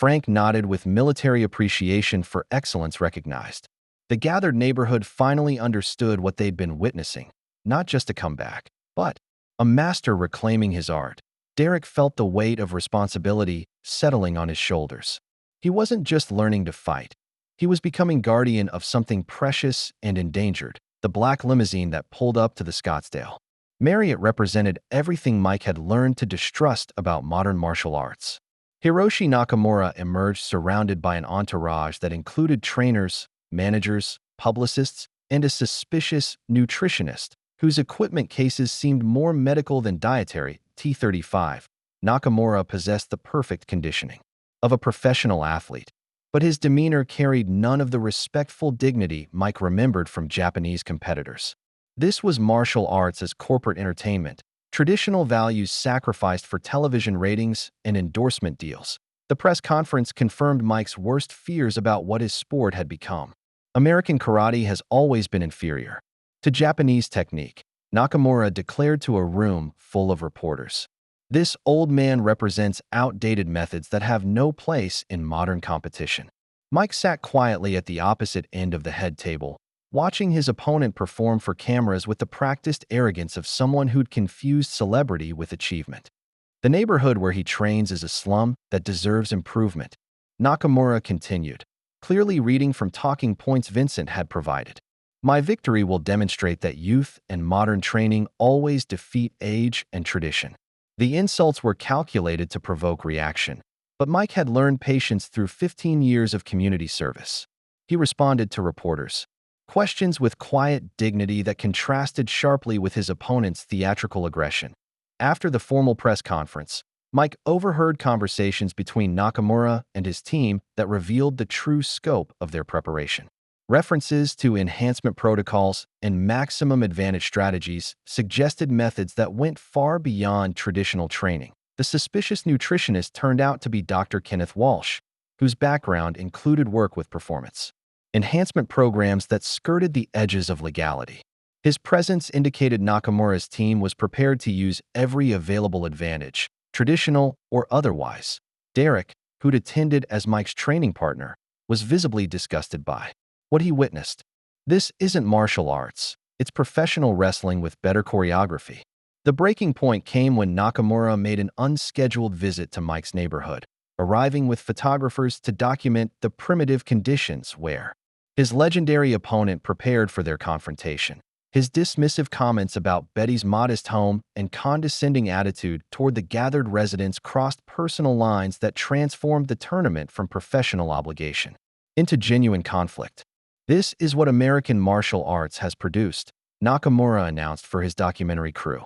Frank nodded with military appreciation for excellence recognized. The gathered neighborhood finally understood what they'd been witnessing, not just a comeback, but a master reclaiming his art. Derek felt the weight of responsibility settling on his shoulders. He wasn't just learning to fight. He was becoming guardian of something precious and endangered, the black limousine that pulled up to the Scottsdale Marriott represented everything Mike had learned to distrust about modern martial arts. Hiroshi Nakamura emerged surrounded by an entourage that included trainers, managers, publicists, and a suspicious nutritionist whose equipment cases seemed more medical than dietary. T35. Nakamura possessed the perfect conditioning of a professional athlete, but his demeanor carried none of the respectful dignity Mike remembered from Japanese competitors. This was martial arts as corporate entertainment, traditional values sacrificed for television ratings and endorsement deals. The press conference confirmed Mike's worst fears about what his sport had become. American karate has always been inferior to Japanese technique, Nakamura declared to a room full of reporters. This old man represents outdated methods that have no place in modern competition. Mike sat quietly at the opposite end of the head table, watching his opponent perform for cameras with the practiced arrogance of someone who'd confused celebrity with achievement. The neighborhood where he trains is a slum that deserves improvement, Nakamura continued, clearly reading from talking points Vincent had provided. My victory will demonstrate that youth and modern training always defeat age and tradition. The insults were calculated to provoke reaction, but Mike had learned patience through 15 years of community service. He responded to reporters' questions with quiet dignity that contrasted sharply with his opponent's theatrical aggression. After the formal press conference, Mike overheard conversations between Nakamura and his team that revealed the true scope of their preparation. References to enhancement protocols and maximum advantage strategies suggested methods that went far beyond traditional training. The suspicious nutritionist turned out to be Dr. Kenneth Walsh, whose background included work with performance enhancement programs that skirted the edges of legality. His presence indicated Nakamura's team was prepared to use every available advantage, traditional or otherwise. Derek, who'd attended as Mike's training partner, was visibly disgusted by what he witnessed. This isn't martial arts. It's professional wrestling with better choreography. The breaking point came when Nakamura made an unscheduled visit to Mike's neighborhood, arriving with photographers to document the primitive conditions where his legendary opponent prepared for their confrontation. His dismissive comments about Betty's modest home and condescending attitude toward the gathered residents crossed personal lines that transformed the tournament from professional obligation into genuine conflict. This is what American martial arts has produced, Nakamura announced for his documentary crew.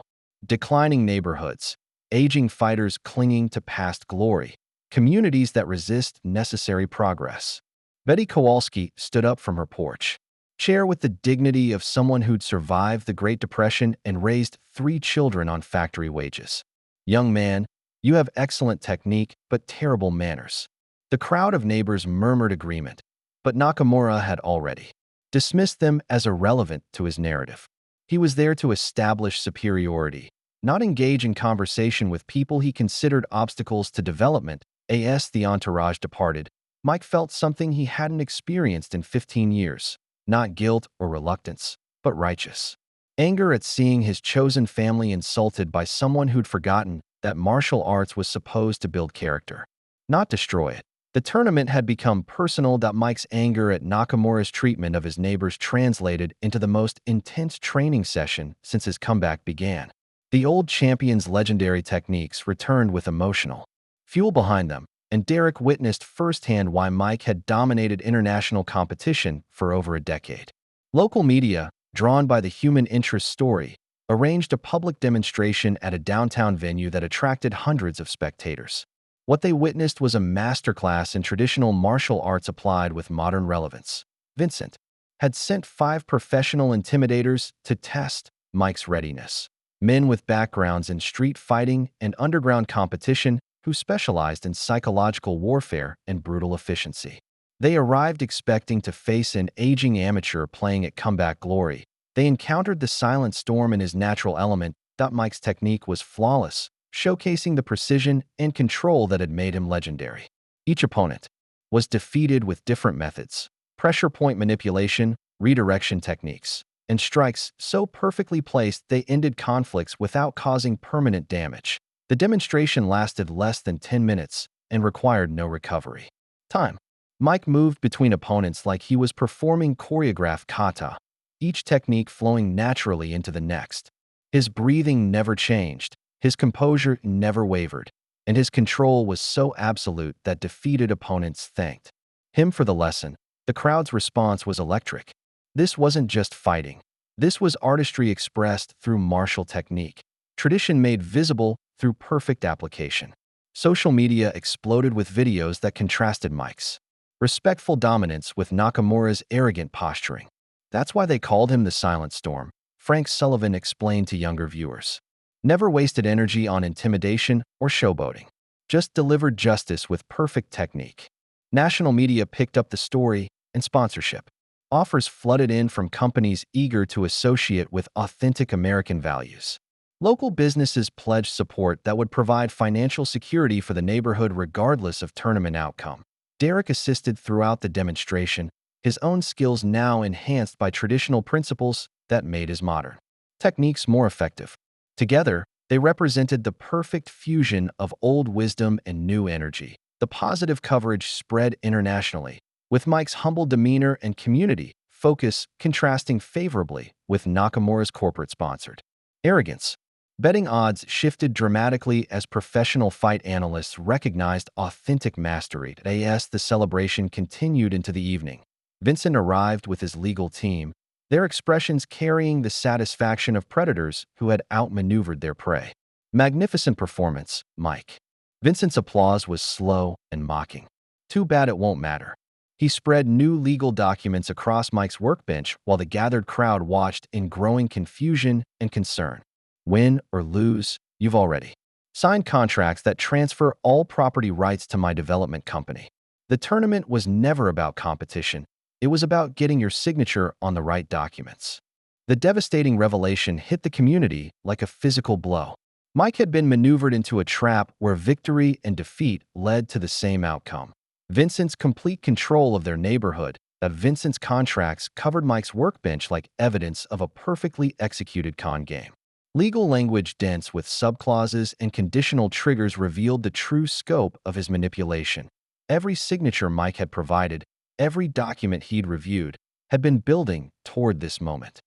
Declining neighborhoods, aging fighters clinging to past glory, communities that resist necessary progress. Betty Kowalski stood up from her porch chair with the dignity of someone who'd survived the Great Depression and raised 3 children on factory wages. Young man, you have excellent technique, but terrible manners. The crowd of neighbors murmured agreement, but Nakamura had already dismissed them as irrelevant to his narrative. He was there to establish superiority, not engage in conversation with people he considered obstacles to development. As the entourage departed, Mike felt something he hadn't experienced in 15 years. Not guilt or reluctance, but righteous anger at seeing his chosen family insulted by someone who'd forgotten that martial arts was supposed to build character, not destroy it. The tournament had become personal. Mike's anger at Nakamura's treatment of his neighbors translated into the most intense training session since his comeback began. The old champion's legendary techniques returned with emotional fuel behind them, and Derek witnessed firsthand why Mike had dominated international competition for over a decade. Local media, drawn by the human interest story, arranged a public demonstration at a downtown venue that attracted hundreds of spectators. What they witnessed was a masterclass in traditional martial arts applied with modern relevance. Vincent had sent 5 professional intimidators to test Mike's readiness. Men with backgrounds in street fighting and underground competition who specialized in psychological warfare and brutal efficiency. They arrived expecting to face an aging amateur playing at comeback glory. They encountered the silent storm in his natural element. Mike's technique was flawless, showcasing the precision and control that had made him legendary. Each opponent was defeated with different methods: pressure point manipulation, redirection techniques, and strikes so perfectly placed they ended conflicts without causing permanent damage. The demonstration lasted less than 10 minutes and required no recovery time. Mike moved between opponents like he was performing choreographed kata, each technique flowing naturally into the next. His breathing never changed, his composure never wavered, and his control was so absolute that defeated opponents thanked him for the lesson. The crowd's response was electric. This wasn't just fighting. This was artistry expressed through martial technique, tradition made visible through perfect application. Social media exploded with videos that contrasted Mike's respectful dominance with Nakamura's arrogant posturing. That's why they called him the Silent Storm, Frank Sullivan explained to younger viewers. Never wasted energy on intimidation or showboating. Just delivered justice with perfect technique. National media picked up the story, and sponsorship offers flooded in from companies eager to associate with authentic American values. Local businesses pledged support that would provide financial security for the neighborhood regardless of tournament outcome. Derek assisted throughout the demonstration, his own skills now enhanced by traditional principles that made his modern techniques more effective. Together, they represented the perfect fusion of old wisdom and new energy. The positive coverage spread internationally, with Mike's humble demeanor and community focus contrasting favorably with Nakamura's corporate-sponsored arrogance. Betting odds shifted dramatically as professional fight analysts recognized authentic mastery. As the celebration continued into the evening, Vincent arrived with his legal team, their expressions carrying the satisfaction of predators who had outmaneuvered their prey. Magnificent performance, Mike. Vincent's applause was slow and mocking. Too bad it won't matter. He spread new legal documents across Mike's workbench while the gathered crowd watched in growing confusion and concern. Win or lose, you've already signed contracts that transfer all property rights to my development company. The tournament was never about competition. It was about getting your signature on the right documents. The devastating revelation hit the community like a physical blow. Mike had been maneuvered into a trap where victory and defeat led to the same outcome. Vincent's complete control of their neighborhood. Vincent's contracts covered Mike's workbench like evidence of a perfectly executed con game. Legal language dense with subclauses and conditional triggers revealed the true scope of his manipulation. Every signature Mike had provided, every document he'd reviewed, had been building toward this moment.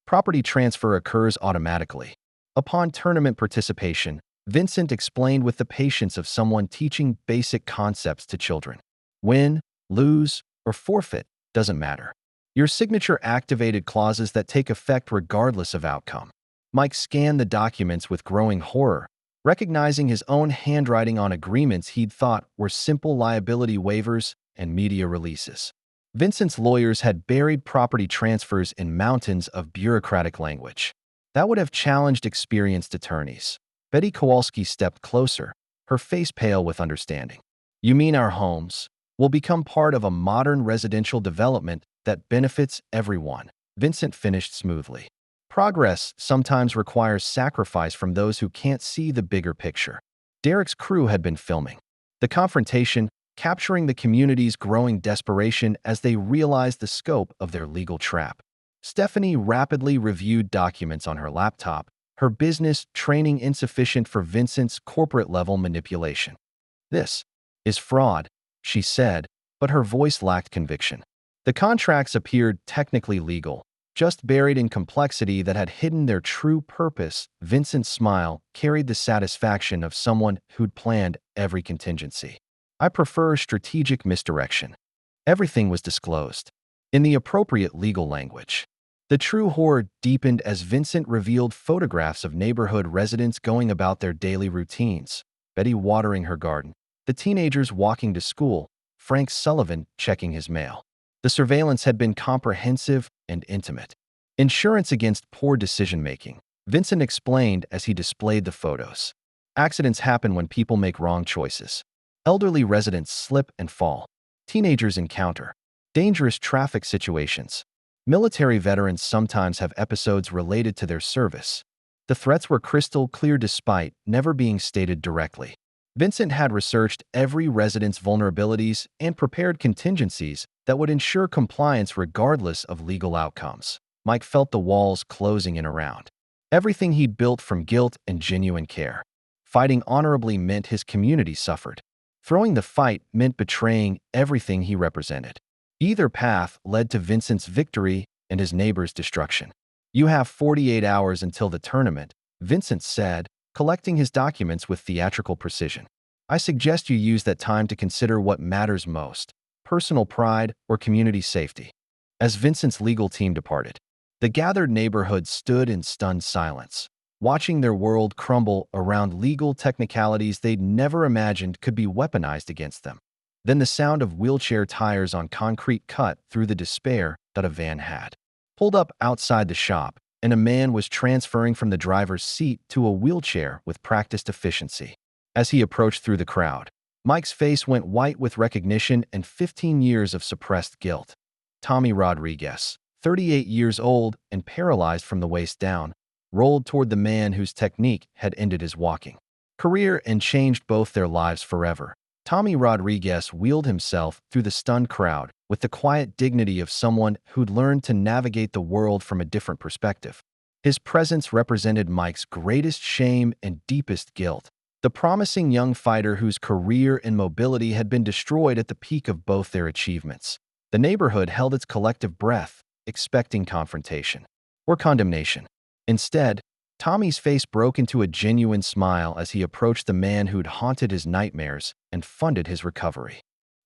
Property transfer occurs automatically. Upon tournament participation, Vincent explained with the patience of someone teaching basic concepts to children. Win, lose, or forfeit doesn't matter. Your signature activated clauses that take effect regardless of outcome. Mike scanned the documents with growing horror, recognizing his own handwriting on agreements he'd thought were simple liability waivers and media releases. Vincent's lawyers had buried property transfers in mountains of bureaucratic language. That would have challenged experienced attorneys. Betty Kowalski stepped closer, her face pale with understanding. You mean our homes will become part of a modern residential development that benefits everyone? Vincent finished smoothly. Progress sometimes requires sacrifice from those who can't see the bigger picture. Derek's crew had been filming the confrontation, capturing the community's growing desperation as they realized the scope of their legal trap. Stephanie rapidly reviewed documents on her laptop, her business training insufficient for Vincent's corporate-level manipulation. This is fraud, she said, but her voice lacked conviction. The contracts appeared technically legal, just buried in complexity that had hidden their true purpose. Vincent's smile carried the satisfaction of someone who'd planned every contingency. I prefer strategic misdirection. Everything was disclosed in the appropriate legal language. The true horror deepened as Vincent revealed photographs of neighborhood residents going about their daily routines. Betty watering her garden, the teenagers walking to school, Frank Sullivan checking his mail. The surveillance had been comprehensive and intimate. Insurance against poor decision-making, Vincent explained as he displayed the photos. Accidents happen when people make wrong choices. Elderly residents slip and fall. Teenagers encounter dangerous traffic situations. Military veterans sometimes have episodes related to their service. The threats were crystal clear despite never being stated directly. Vincent had researched every resident's vulnerabilities and prepared contingencies that would ensure compliance regardless of legal outcomes. Mike felt the walls closing in around everything he'd built from guilt and genuine care. Fighting honorably meant his community suffered. Throwing the fight meant betraying everything he represented. Either path led to Vincent's victory and his neighbor's destruction. You have 48 hours until the tournament, Vincent said, collecting his documents with theatrical precision. I suggest you use that time to consider what matters most, personal pride or community safety. As Vincent's legal team departed, the gathered neighborhood stood in stunned silence, watching their world crumble around legal technicalities they'd never imagined could be weaponized against them. Then the sound of wheelchair tires on concrete cut through the despair that a van had pulled up outside the shop, and a man was transferring from the driver's seat to a wheelchair with practiced efficiency. As he approached through the crowd, Mike's face went white with recognition and 15 years of suppressed guilt. Tommy Rodriguez, 38 years old and paralyzed from the waist down, rolled toward the man whose technique had ended his walking career and changed both their lives forever. Tommy Rodriguez wheeled himself through the stunned crowd with the quiet dignity of someone who'd learned to navigate the world from a different perspective. His presence represented Mike's greatest shame and deepest guilt. The promising young fighter whose career and mobility had been destroyed at the peak of both their achievements. The neighborhood held its collective breath, expecting confrontation or condemnation. Instead, Tommy's face broke into a genuine smile as he approached the man who'd haunted his nightmares and funded his recovery.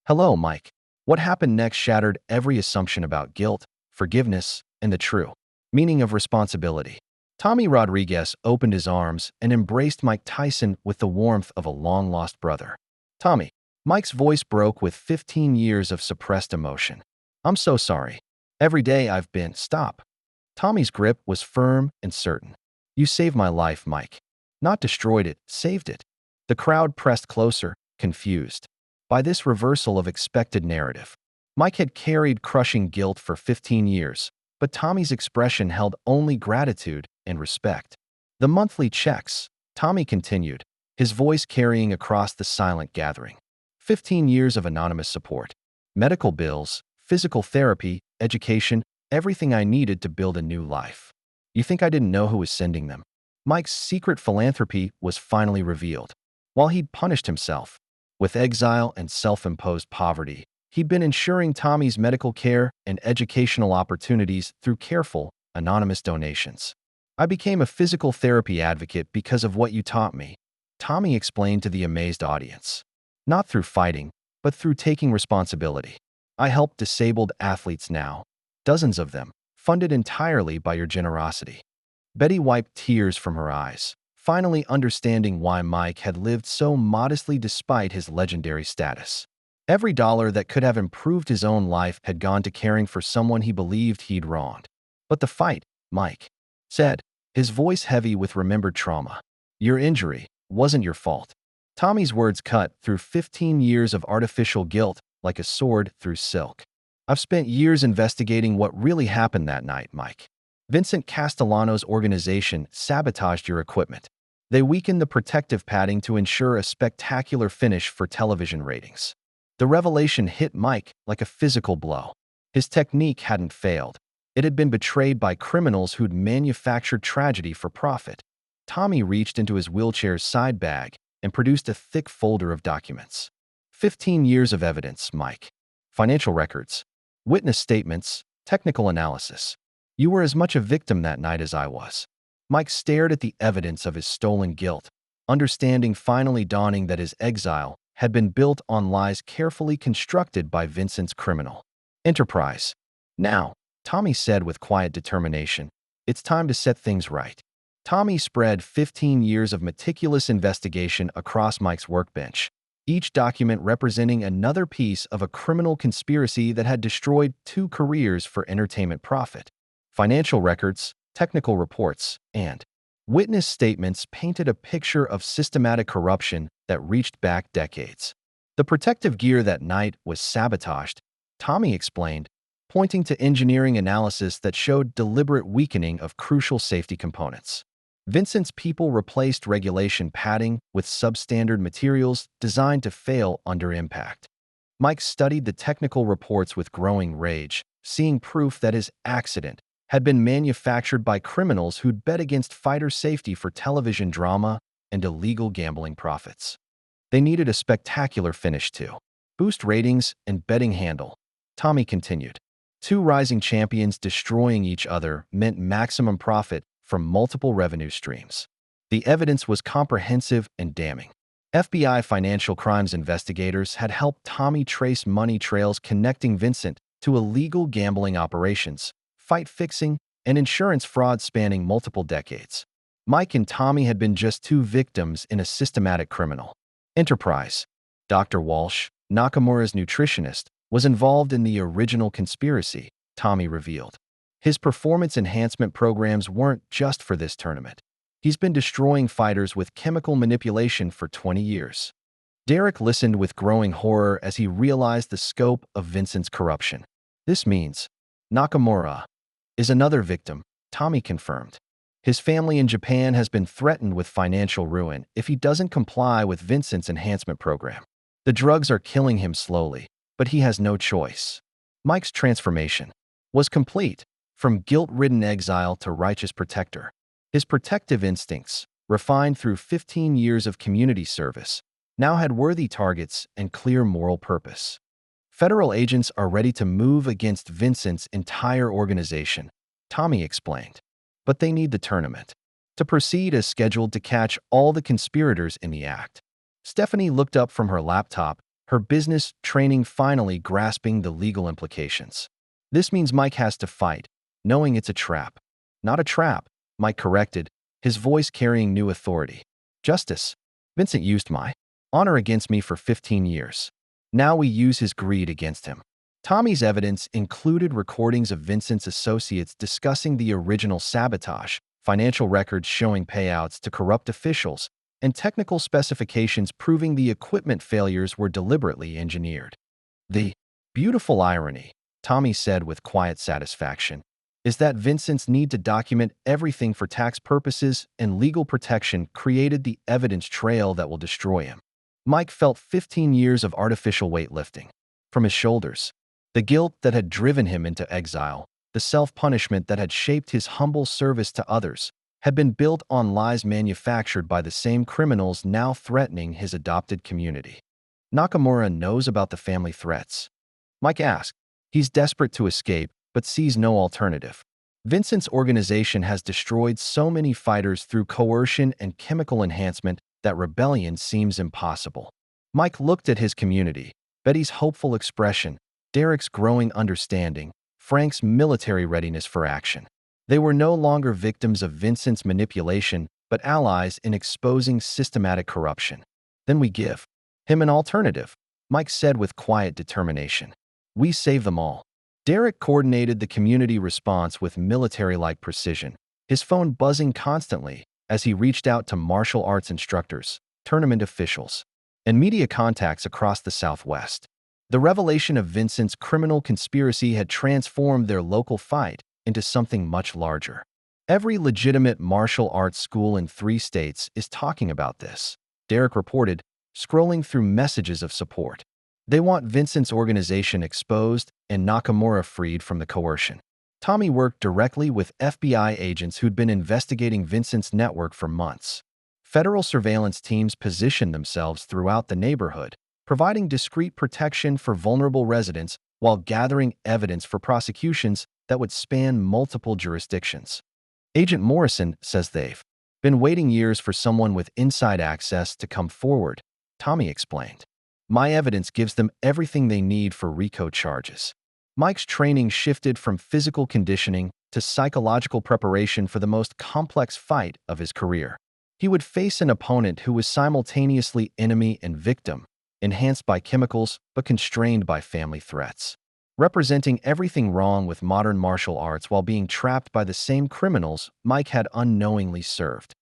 Hello, Mike. What happened next shattered every assumption about guilt, forgiveness, and the true meaning of responsibility. Tommy Rodriguez opened his arms and embraced Mike Tyson with the warmth of a long-lost brother. Tommy, Mike's voice broke with 15 years of suppressed emotion. I'm so sorry. Every day I've been. Stop. Tommy's grip was firm and certain. You saved my life, Mike. Not destroyed it, saved it. The crowd pressed closer, confused by this reversal of expected narrative. Mike had carried crushing guilt for 15 years, but Tommy's expression held only gratitude and respect. The monthly checks, Tommy continued, his voice carrying across the silent gathering. 15 years of anonymous support. Medical bills, physical therapy, education, everything I needed to build a new life. You think I didn't know who was sending them? Mike's secret philanthropy was finally revealed. While he'd punished himself with exile and self-imposed poverty, he'd been ensuring Tommy's medical care and educational opportunities through careful, anonymous donations. I became a physical therapy advocate because of what you taught me, Tommy explained to the amazed audience. Not through fighting, but through taking responsibility. I help disabled athletes now. dozens of them, funded entirely by your generosity. Betty wiped tears from her eyes, finally understanding why Mike had lived so modestly despite his legendary status. Every dollar that could have improved his own life had gone to caring for someone he believed he'd wronged. But the fight, Mike said, his voice heavy with remembered trauma. Your injury wasn't your fault. Tommy's words cut through 15 years of artificial guilt like a sword through silk. I've spent years investigating what really happened that night, Mike. Vincent Castellano's organization sabotaged your equipment. They weakened the protective padding to ensure a spectacular finish for television ratings. The revelation hit Mike like a physical blow. His technique hadn't failed. It had been betrayed by criminals who'd manufactured tragedy for profit. Tommy reached into his wheelchair's side bag and produced a thick folder of documents. 15 years of evidence, Mike. Financial records, witness statements, technical analysis. You were as much a victim that night as I was. Mike stared at the evidence of his stolen guilt, understanding finally dawning that his exile had been built on lies carefully constructed by Vincent's criminal enterprise. Now, Tommy said with quiet determination, it's time to set things right. Tommy spread 15 years of meticulous investigation across Mike's workbench, each document representing another piece of a criminal conspiracy that had destroyed 2 careers for entertainment profit. Financial records, technical reports, and witness statements painted a picture of systematic corruption that reached back decades. The protective gear that night was sabotaged, Tommy explained, pointing to engineering analysis that showed deliberate weakening of crucial safety components. Vincent's people replaced regulation padding with substandard materials designed to fail under impact. Mike studied the technical reports with growing rage, seeing proof that his accident had been manufactured by criminals who'd bet against fighter safety for television drama and illegal gambling profits. They needed a spectacular finish to boost ratings and betting handle. Tommy continued. 2 rising champions destroying each other meant maximum profit from multiple revenue streams. The evidence was comprehensive and damning. FBI financial crimes investigators had helped Tommy trace money trails connecting Vincent to illegal gambling operations, fight fixing, and insurance fraud spanning multiple decades. Mike and Tommy had been just 2 victims in a systematic criminal enterprise. Dr. Walsh, Nakamura's nutritionist, was involved in the original conspiracy, Tommy revealed. His performance enhancement programs weren't just for this tournament. He's been destroying fighters with chemical manipulation for 20 years. Derek listened with growing horror as he realized the scope of Vincent's corruption. This means Nakamura is another victim, Tommy confirmed. His family in Japan has been threatened with financial ruin if he doesn't comply with Vincent's enhancement program. The drugs are killing him slowly, but he has no choice. Mike's transformation was complete, from guilt-ridden exile to righteous protector. His protective instincts, refined through 15 years of community service, now had worthy targets and clear moral purpose. Federal agents are ready to move against Vincent's entire organization, Tommy explained. But they need the tournament to proceed as scheduled to catch all the conspirators in the act. Stephanie looked up from her laptop, her business training finally grasping the legal implications. This means Mike has to fight, knowing it's a trap. Not a trap, Mike corrected, his voice carrying new authority. Justice. Vincent used my honor against me for 15 years. Now we use his greed against him. Tommy's evidence included recordings of Vincent's associates discussing the original sabotage, financial records showing payouts to corrupt officials, and technical specifications proving the equipment failures were deliberately engineered. The beautiful irony, Tommy said with quiet satisfaction, is that Vincent's need to document everything for tax purposes and legal protection created the evidence trail that will destroy him. Mike felt 15 years of artificial weight lifting from his shoulders. The guilt that had driven him into exile, the self-punishment that had shaped his humble service to others, had been built on lies manufactured by the same criminals now threatening his adopted community. Nakamura knows about the family threats. Mike asked. He's desperate to escape, but sees no alternative. Vincent's organization has destroyed so many fighters through coercion and chemical enhancement that rebellion seems impossible. Mike looked at his community, Betty's hopeful expression, Derek's growing understanding, Frank's military readiness for action. They were no longer victims of Vincent's manipulation, but allies in exposing systematic corruption. Then we give him an alternative, Mike said with quiet determination. We save them all. Derek coordinated the community response with military-like precision, his phone buzzing constantly as he reached out to martial arts instructors, tournament officials, and media contacts across the Southwest. The revelation of Vincent's criminal conspiracy had transformed their local fight into something much larger. Every legitimate martial arts school in 3 states is talking about this, Derek reported, scrolling through messages of support. They want Vincent's organization exposed and Nakamura freed from the coercion. Tommy worked directly with FBI agents who'd been investigating Vincent's network for months. Federal surveillance teams positioned themselves throughout the neighborhood, providing discreet protection for vulnerable residents while gathering evidence for prosecutions that would span multiple jurisdictions. Agent Morrison says they've been waiting years for someone with inside access to come forward, Tommy explained. My evidence gives them everything they need for RICO charges. Mike's training shifted from physical conditioning to psychological preparation for the most complex fight of his career. He would face an opponent who was simultaneously enemy and victim, enhanced by chemicals but constrained by family threats. Representing everything wrong with modern martial arts while being trapped by the same criminals Mike had unknowingly served.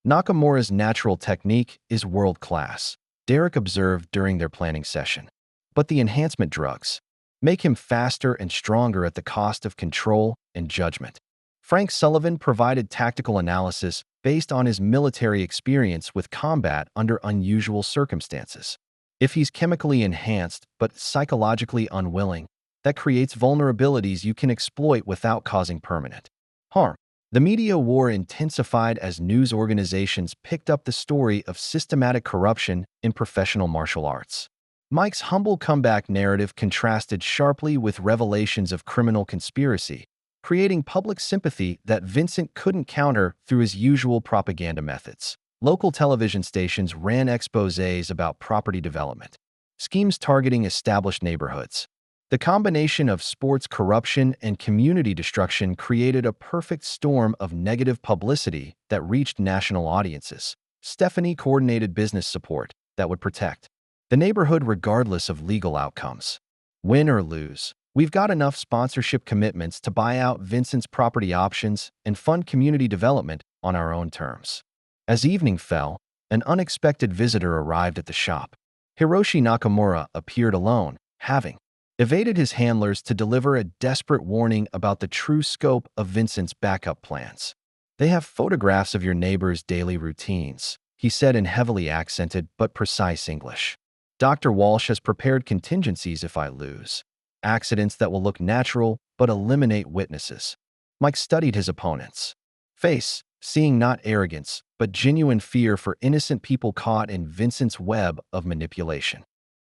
Nakamura's natural technique is world-class, Derek observed during their planning session. But the enhancement drugs make him faster and stronger at the cost of control and judgment. Frank Sullivan provided tactical analysis based on his military experience with combat under unusual circumstances. If he's chemically enhanced but psychologically unwilling, that creates vulnerabilities you can exploit without causing permanent harm. The media war intensified as news organizations picked up the story of systematic corruption in professional martial arts. Mike's humble comeback narrative contrasted sharply with revelations of criminal conspiracy, creating public sympathy that Vincent couldn't counter through his usual propaganda methods. Local television stations ran exposés about property development, schemes targeting established neighborhoods. The combination of sports corruption and community destruction created a perfect storm of negative publicity that reached national audiences. Stephanie coordinated business support that would protect the neighborhood regardless of legal outcomes. Win or lose, we've got enough sponsorship commitments to buy out Vincent's property options and fund community development on our own terms. As evening fell, an unexpected visitor arrived at the shop. Hiroshi Nakamura appeared alone, having evaded his handlers to deliver a desperate warning about the true scope of Vincent's backup plans. They have photographs of your neighbor's daily routines, he said in heavily accented but precise English. Dr. Walsh has prepared contingencies if I lose. Accidents that will look natural but eliminate witnesses. Mike studied his opponent's face, seeing not arrogance, but genuine fear for innocent people caught in Vincent's web of manipulation.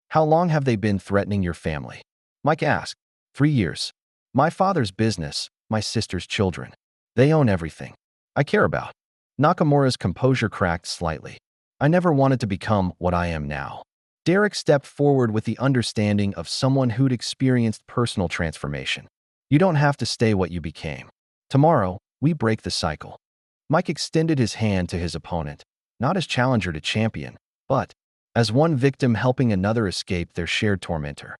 How long have they been threatening your family? Mike asked. 3 years. My father's business, my sister's children. They own everything I care about. Nakamura's composure cracked slightly. I never wanted to become what I am now. Derek stepped forward with the understanding of someone who'd experienced personal transformation. You don't have to stay what you became. Tomorrow, we break the cycle. Mike extended his hand to his opponent, not as challenger to champion, but as one victim helping another escape their shared tormentor.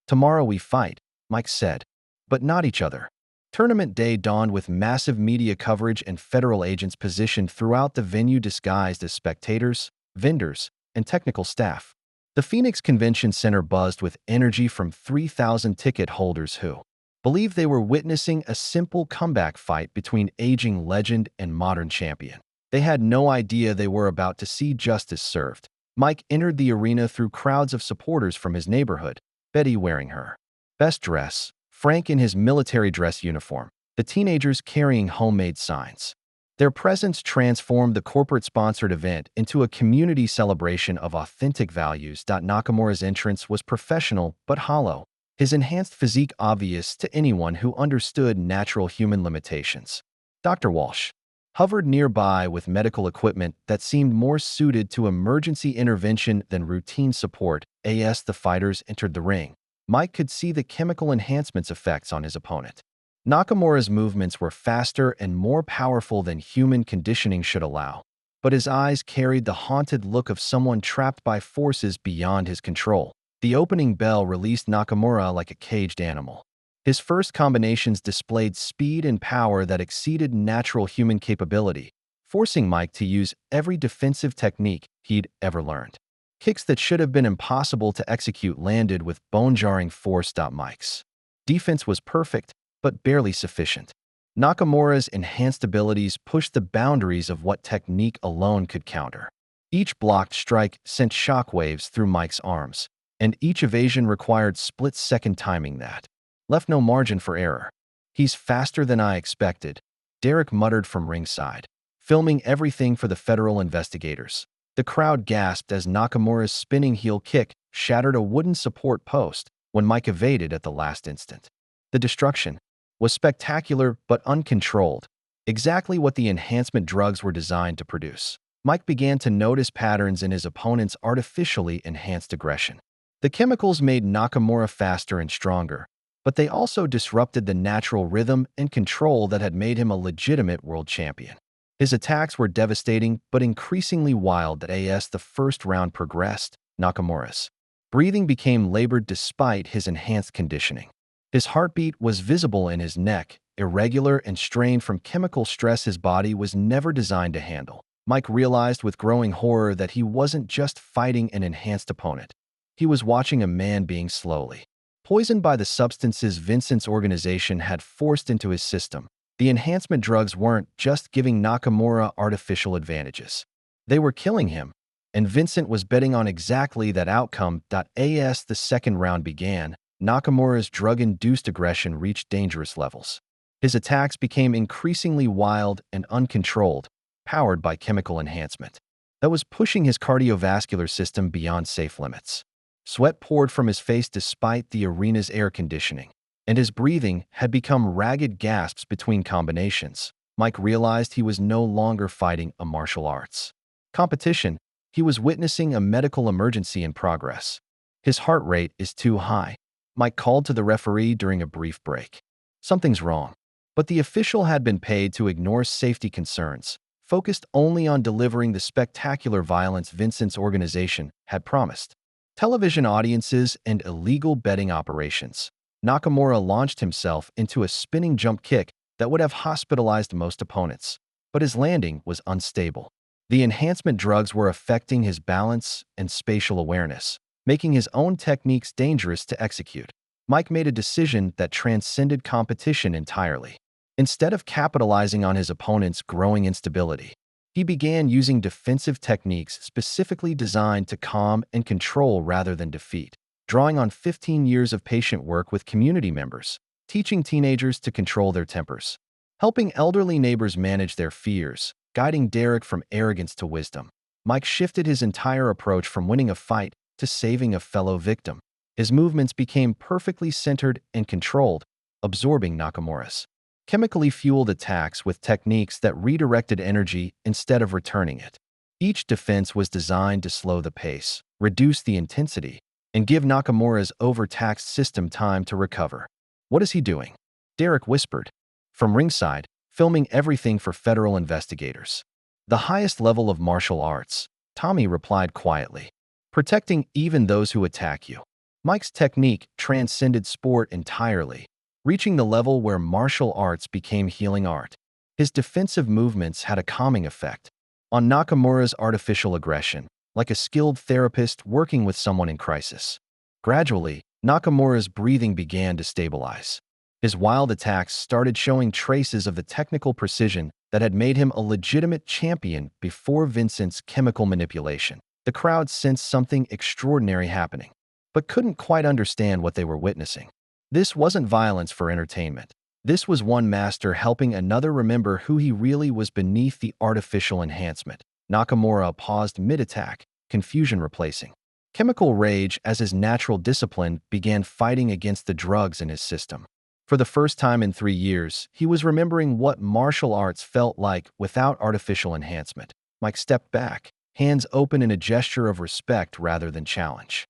Tomorrow we fight, Mike said, but not each other. Tournament day dawned with massive media coverage and federal agents positioned throughout the venue disguised as spectators, vendors, and technical staff. The Phoenix Convention Center buzzed with energy from 3,000 ticket holders who believed they were witnessing a simple comeback fight between aging legend and modern champion. They had no idea they were about to see justice served. Mike entered the arena through crowds of supporters from his neighborhood, Betty wearing her best dress, Frank in his military dress uniform, the teenagers carrying homemade signs. Their presence transformed the corporate-sponsored event into a community celebration of authentic values. Nakamura's entrance was professional but hollow, his enhanced physique obvious to anyone who understood natural human limitations. Dr. Walsh hovered nearby with medical equipment that seemed more suited to emergency intervention than routine support. As the fighters entered the ring, Mike could see the chemical enhancements effects on his opponent. Nakamura's movements were faster and more powerful than human conditioning should allow, but his eyes carried the haunted look of someone trapped by forces beyond his control. The opening bell released Nakamura like a caged animal. His first combinations displayed speed and power that exceeded natural human capability, forcing Mike to use every defensive technique he'd ever learned. Kicks that should have been impossible to execute landed with bone-jarring force. Mike's defense was perfect, but barely sufficient. Nakamura's enhanced abilities pushed the boundaries of what technique alone could counter. Each blocked strike sent shockwaves through Mike's arms, and each evasion required split-second timing that left no margin for error. "He's faster than I expected," Derek muttered from ringside, filming everything for the federal investigators. The crowd gasped as Nakamura's spinning heel kick shattered a wooden support post when Mike evaded at the last instant. The destruction was spectacular but uncontrolled, exactly what the enhancement drugs were designed to produce. Mike began to notice patterns in his opponent's artificially enhanced aggression. The chemicals made Nakamura faster and stronger, but they also disrupted the natural rhythm and control that had made him a legitimate world champion. His attacks were devastating but increasingly wild as the first round progressed. Nakamura's breathing became labored despite his enhanced conditioning. His heartbeat was visible in his neck, irregular and strained from chemical stress his body was never designed to handle. Mike realized with growing horror that he wasn't just fighting an enhanced opponent. He was watching a man being slowly poisoned by the substances Vincent's organization had forced into his system. The enhancement drugs weren't just giving Nakamura artificial advantages. They were killing him, and Vincent was betting on exactly that outcome. As the second round began, Nakamura's drug-induced aggression reached dangerous levels. His attacks became increasingly wild and uncontrolled, powered by chemical enhancement that was pushing his cardiovascular system beyond safe limits. Sweat poured from his face despite the arena's air conditioning, and his breathing had become ragged gasps between combinations. Mike realized he was no longer fighting a martial arts competition. He was witnessing a medical emergency in progress. "His heart rate is too high," Mike called to the referee during a brief break. "Something's wrong." But the official had been paid to ignore safety concerns, focused only on delivering the spectacular violence Vincent's organization had promised. Television audiences and illegal betting operations. Nakamura launched himself into a spinning jump kick that would have hospitalized most opponents, but his landing was unstable. The enhancement drugs were affecting his balance and spatial awareness, making his own techniques dangerous to execute. Mike made a decision that transcended competition entirely. Instead of capitalizing on his opponent's growing instability, he began using defensive techniques specifically designed to calm and control rather than defeat, drawing on 15 years of patient work with community members, teaching teenagers to control their tempers, helping elderly neighbors manage their fears, guiding Derek from arrogance to wisdom. Mike shifted his entire approach from winning a fight to saving a fellow victim. His movements became perfectly centered and controlled, absorbing Nakamura's chemically fueled attacks with techniques that redirected energy instead of returning it. Each defense was designed to slow the pace, reduce the intensity, and give Nakamura's overtaxed system time to recover. "What is he doing?" Derek whispered from ringside, filming everything for federal investigators. "The highest level of martial arts," Tommy replied quietly. "Protecting even those who attack you." Mike's technique transcended sport entirely, reaching the level where martial arts became healing art. His defensive movements had a calming effect on Nakamura's artificial aggression, like a skilled therapist working with someone in crisis. Gradually, Nakamura's breathing began to stabilize. His wild attacks started showing traces of the technical precision that had made him a legitimate champion before Vincent's chemical manipulation. The crowd sensed something extraordinary happening, but couldn't quite understand what they were witnessing. This wasn't violence for entertainment. This was one master helping another remember who he really was beneath the artificial enhancement. Nakamura paused mid-attack, confusion replacing chemical rage as his natural discipline began fighting against the drugs in his system. For the first time in 3 years, he was remembering what martial arts felt like without artificial enhancement. Mike stepped back, hands open in a gesture of respect rather than challenge.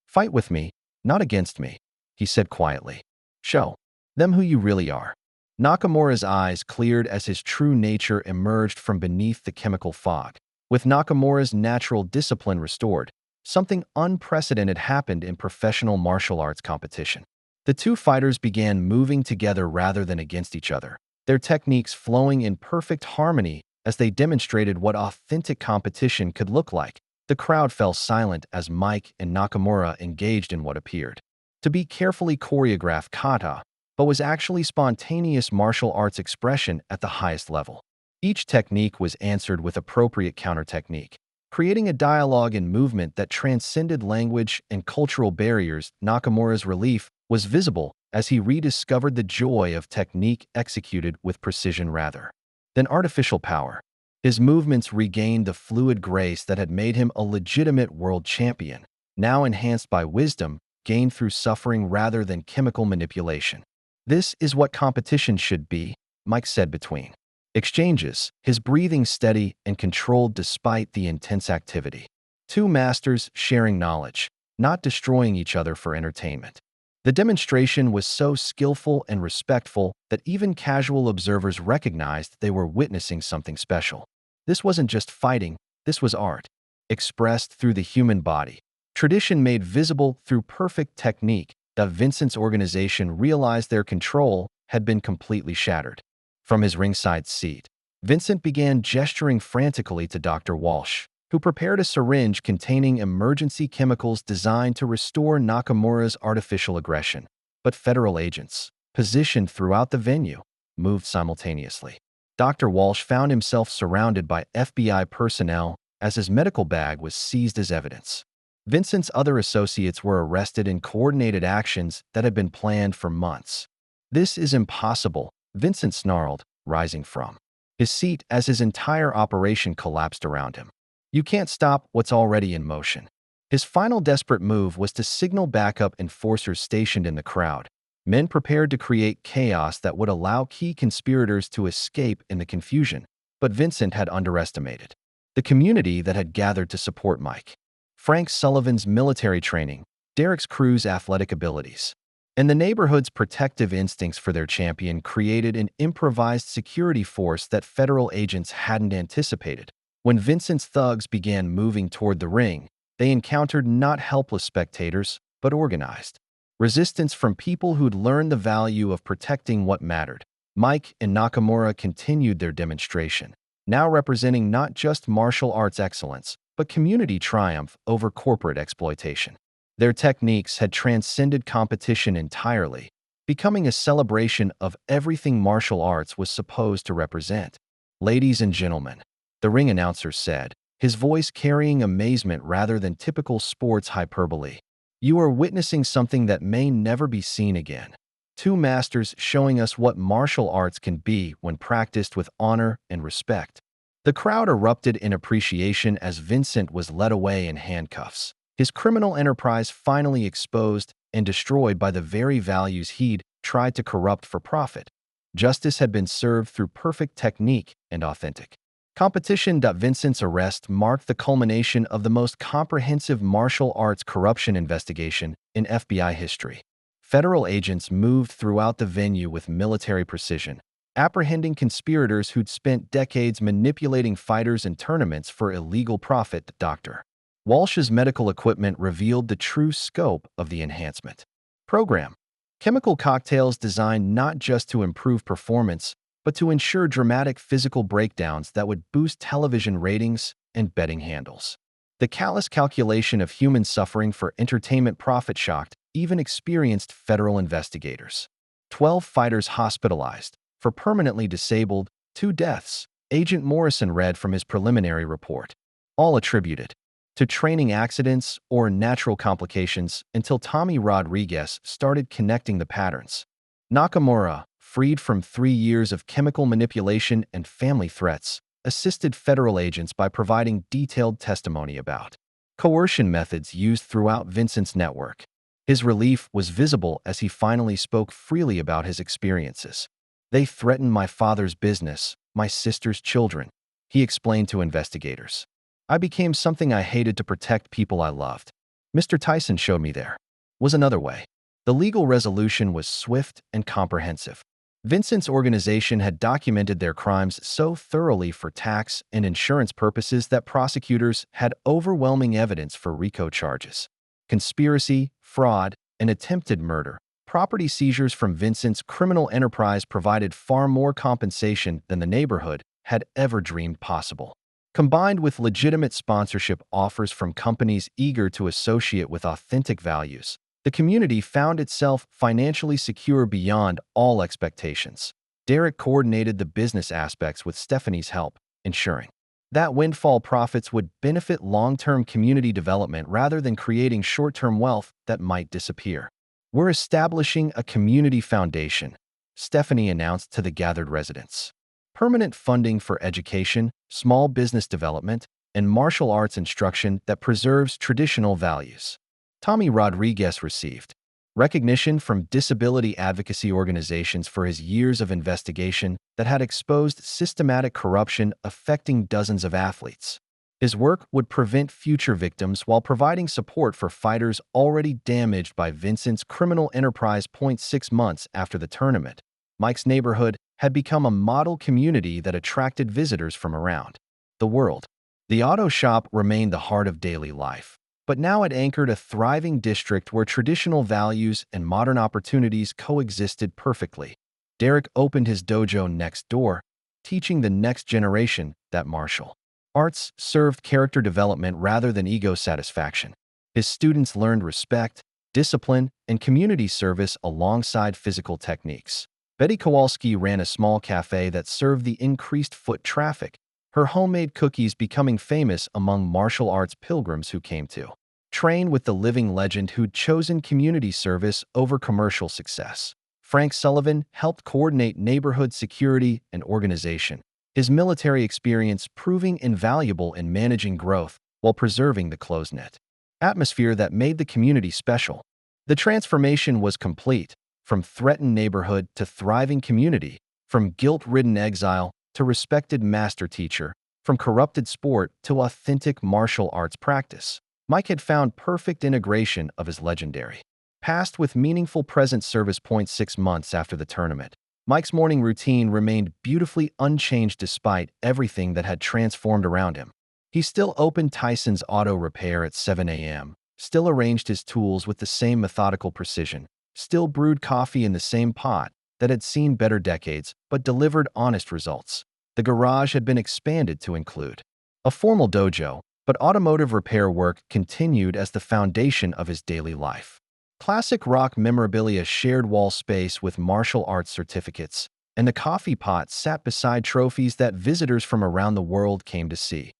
"Fight with me, not against me," he said quietly. "Show them who you really are." Nakamura's eyes cleared as his true nature emerged from beneath the chemical fog. With Nakamura's natural discipline restored, something unprecedented happened in professional martial arts competition. The two fighters began moving together rather than against each other, their techniques flowing in perfect harmony as they demonstrated what authentic competition could look like. The crowd fell silent as Mike and Nakamura engaged in what appeared to be carefully choreographed kata, but was actually spontaneous martial arts expression at the highest level. Each technique was answered with appropriate counter-technique, creating a dialogue and movement that transcended language and cultural barriers. Nakamura's relief was visible as he rediscovered the joy of technique executed with precision rather than artificial power. His movements regained the fluid grace that had made him a legitimate world champion, now enhanced by wisdom gained through suffering rather than chemical manipulation. "This is what competition should be," Mike said between exchanges, his breathing steady and controlled despite the intense activity. Two masters sharing knowledge, not destroying each other for entertainment. The demonstration was so skillful and respectful that even casual observers recognized they were witnessing something special. This wasn't just fighting, this was art, expressed through the human body. Tradition made visible through perfect technique. Vincent's organization realized their control had been completely shattered. From his ringside seat, Vincent began gesturing frantically to Dr. Walsh, who prepared a syringe containing emergency chemicals designed to restore Nakamura's artificial aggression. But federal agents, positioned throughout the venue, moved simultaneously. Dr. Walsh found himself surrounded by FBI personnel as his medical bag was seized as evidence. Vincent's other associates were arrested in coordinated actions that had been planned for months. "This is impossible," Vincent snarled, rising from his seat as his entire operation collapsed around him. "You can't stop what's already in motion." His final desperate move was to signal backup enforcers stationed in the crowd, men prepared to create chaos that would allow key conspirators to escape in the confusion. But Vincent had underestimated the community that had gathered to support Mike. Frank Sullivan's military training, Derek's crew's athletic abilities, and the neighborhood's protective instincts for their champion created an improvised security force that federal agents hadn't anticipated. When Vincent's thugs began moving toward the ring, they encountered not helpless spectators, but organized resistance from people who'd learned the value of protecting what mattered. Mike and Nakamura continued their demonstration, now representing not just martial arts excellence, but community triumph over corporate exploitation. Their techniques had transcended competition entirely, becoming a celebration of everything martial arts was supposed to represent. "Ladies and gentlemen," the ring announcer said, his voice carrying amazement rather than typical sports hyperbole, "you are witnessing something that may never be seen again. Two masters showing us what martial arts can be when practiced with honor and respect." The crowd erupted in appreciation as Vincent was led away in handcuffs, his criminal enterprise finally exposed and destroyed by the very values he'd tried to corrupt for profit. Justice had been served through perfect technique and authentic competition. Vincent's arrest marked the culmination of the most comprehensive martial arts corruption investigation in FBI history. Federal agents moved throughout the venue with military precision, apprehending conspirators who'd spent decades manipulating fighters in tournaments for illegal profit. Dr. Walsh's medical equipment revealed the true scope of the enhancement program. Chemical cocktails designed not just to improve performance, but to ensure dramatic physical breakdowns that would boost television ratings and betting handles. The callous calculation of human suffering for entertainment profit shocked even experienced federal investigators. 12 fighters hospitalized, for permanently disabled, 2 deaths, Agent Morrison read from his preliminary report, all attributed to training accidents or natural complications until Tommy Rodriguez started connecting the patterns. Nakamura, freed from 3 years of chemical manipulation and family threats, assisted federal agents by providing detailed testimony about coercion methods used throughout Vincent's network. His relief was visible as he finally spoke freely about his experiences. "They threatened my father's business, my sister's children," he explained to investigators. "I became something I hated to protect people I loved. Mr. Tyson showed me there was another way." The legal resolution was swift and comprehensive. Vincent's organization had documented their crimes so thoroughly for tax and insurance purposes that prosecutors had overwhelming evidence for RICO charges. Conspiracy, fraud, and attempted murder. Property seizures from Vincent's criminal enterprise provided far more compensation than the neighborhood had ever dreamed possible. Combined with legitimate sponsorship offers from companies eager to associate with authentic values, the community found itself financially secure beyond all expectations. Derek coordinated the business aspects with Stephanie's help, ensuring that windfall profits would benefit long-term community development rather than creating short-term wealth that might disappear. "We're establishing a community foundation," Stephanie announced to the gathered residents. "Permanent funding for education, small business development, and martial arts instruction that preserves traditional values." Tommy Rodriguez received recognition from disability advocacy organizations for his years of investigation that had exposed systematic corruption affecting dozens of athletes. His work would prevent future victims while providing support for fighters already damaged by Vincent's criminal enterprise. 6 months after the tournament, Mike's neighborhood had become a model community that attracted visitors from around the world. The auto shop remained the heart of daily life, but now it anchored a thriving district where traditional values and modern opportunities coexisted perfectly. Derek opened his dojo next door, teaching the next generation that martial arts served character development rather than ego satisfaction. His students learned respect, discipline, and community service alongside physical techniques. Betty Kowalski ran a small cafe that served the increased foot traffic, her homemade cookies becoming famous among martial arts pilgrims who came to train with the living legend who'd chosen community service over commercial success. Frank Sullivan helped coordinate neighborhood security and organization, his military experience proving invaluable in managing growth while preserving the close-knit atmosphere that made the community special. The transformation was complete, from threatened neighborhood to thriving community, from guilt-ridden exile to respected master teacher, from corrupted sport to authentic martial arts practice. Mike had found perfect integration of his legendary past with meaningful present service. 6 months after the tournament, Mike's morning routine remained beautifully unchanged despite everything that had transformed around him. He still opened Tyson's auto repair at 7 a.m., still arranged his tools with the same methodical precision, still brewed coffee in the same pot that had seen better decades but delivered honest results. The garage had been expanded to include a formal dojo, but automotive repair work continued as the foundation of his daily life. Classic rock memorabilia shared wall space with martial arts certificates, and the coffee pot sat beside trophies that visitors from around the world came to see.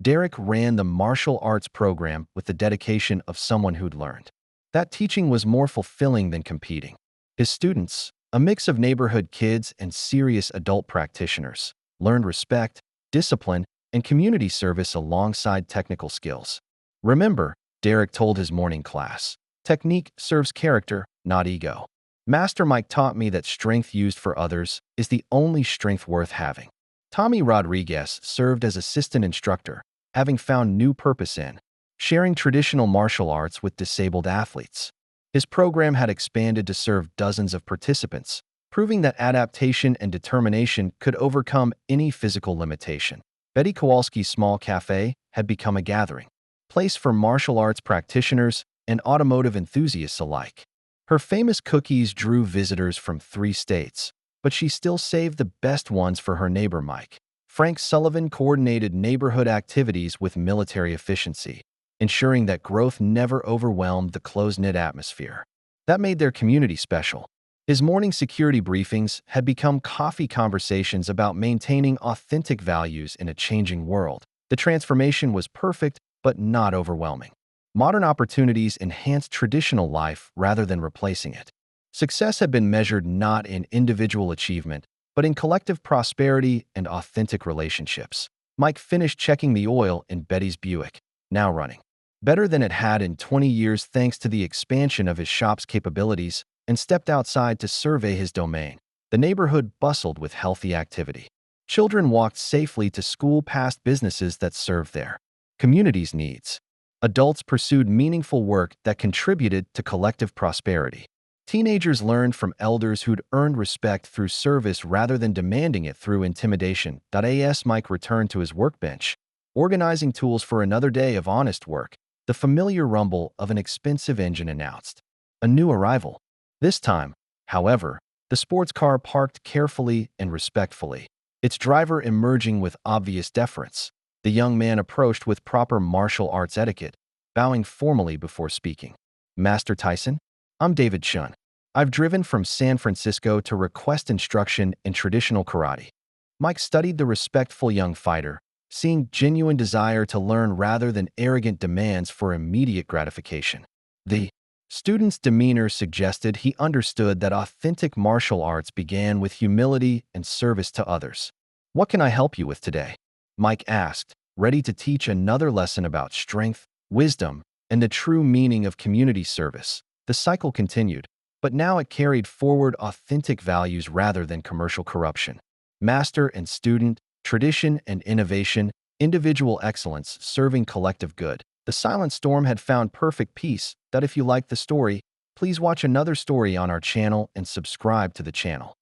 Derek ran the martial arts program with the dedication of someone who'd learned that teaching was more fulfilling than competing. His students, a mix of neighborhood kids and serious adult practitioners, learned respect, discipline, and community service alongside technical skills. "Remember," Derek told his morning class, "technique serves character, not ego. Master Mike taught me that strength used for others is the only strength worth having." Tommy Rodriguez served as assistant instructor, having found new purpose in sharing traditional martial arts with disabled athletes. His program had expanded to serve dozens of participants, proving that adaptation and determination could overcome any physical limitation. Betty Kowalski's small cafe had become a gathering place for martial arts practitioners and automotive enthusiasts alike. Her famous cookies drew visitors from 3 states, but she still saved the best ones for her neighbor Mike. Frank Sullivan coordinated neighborhood activities with military efficiency, ensuring that growth never overwhelmed the close-knit atmosphere that made their community special. His morning security briefings had become coffee conversations about maintaining authentic values in a changing world. The transformation was perfect, but not overwhelming. Modern opportunities enhanced traditional life rather than replacing it. Success had been measured not in individual achievement, but in collective prosperity and authentic relationships. Mike finished checking the oil in Betty's Buick, now running better than it had in 20 years thanks to the expansion of his shop's capabilities, and stepped outside to survey his domain. The neighborhood bustled with healthy activity. Children walked safely to school past businesses that served their community's needs. Adults pursued meaningful work that contributed to collective prosperity. Teenagers learned from elders who'd earned respect through service rather than demanding it through intimidation. As Mike returned to his workbench, organizing tools for another day of honest work, the familiar rumble of an expensive engine announced a new arrival. This time, however, the sports car parked carefully and respectfully, its driver emerging with obvious deference. The young man approached with proper martial arts etiquette, bowing formally before speaking. Master Tyson, I'm David Shun. I've driven from San Francisco to request instruction in traditional karate. Mike studied the respectful young fighter, seeing genuine desire to learn rather than arrogant demands for immediate gratification. The student's demeanor suggested he understood that authentic martial arts began with humility and service to others. What can I help you with today? Mike asked, ready to teach another lesson about strength, wisdom, and the true meaning of community service. The cycle continued, but now it carried forward authentic values rather than commercial corruption. Master and student, tradition and innovation, individual excellence serving collective good. The Silent Storm had found perfect peace. If you liked the story, please watch another story on our channel and subscribe to the channel.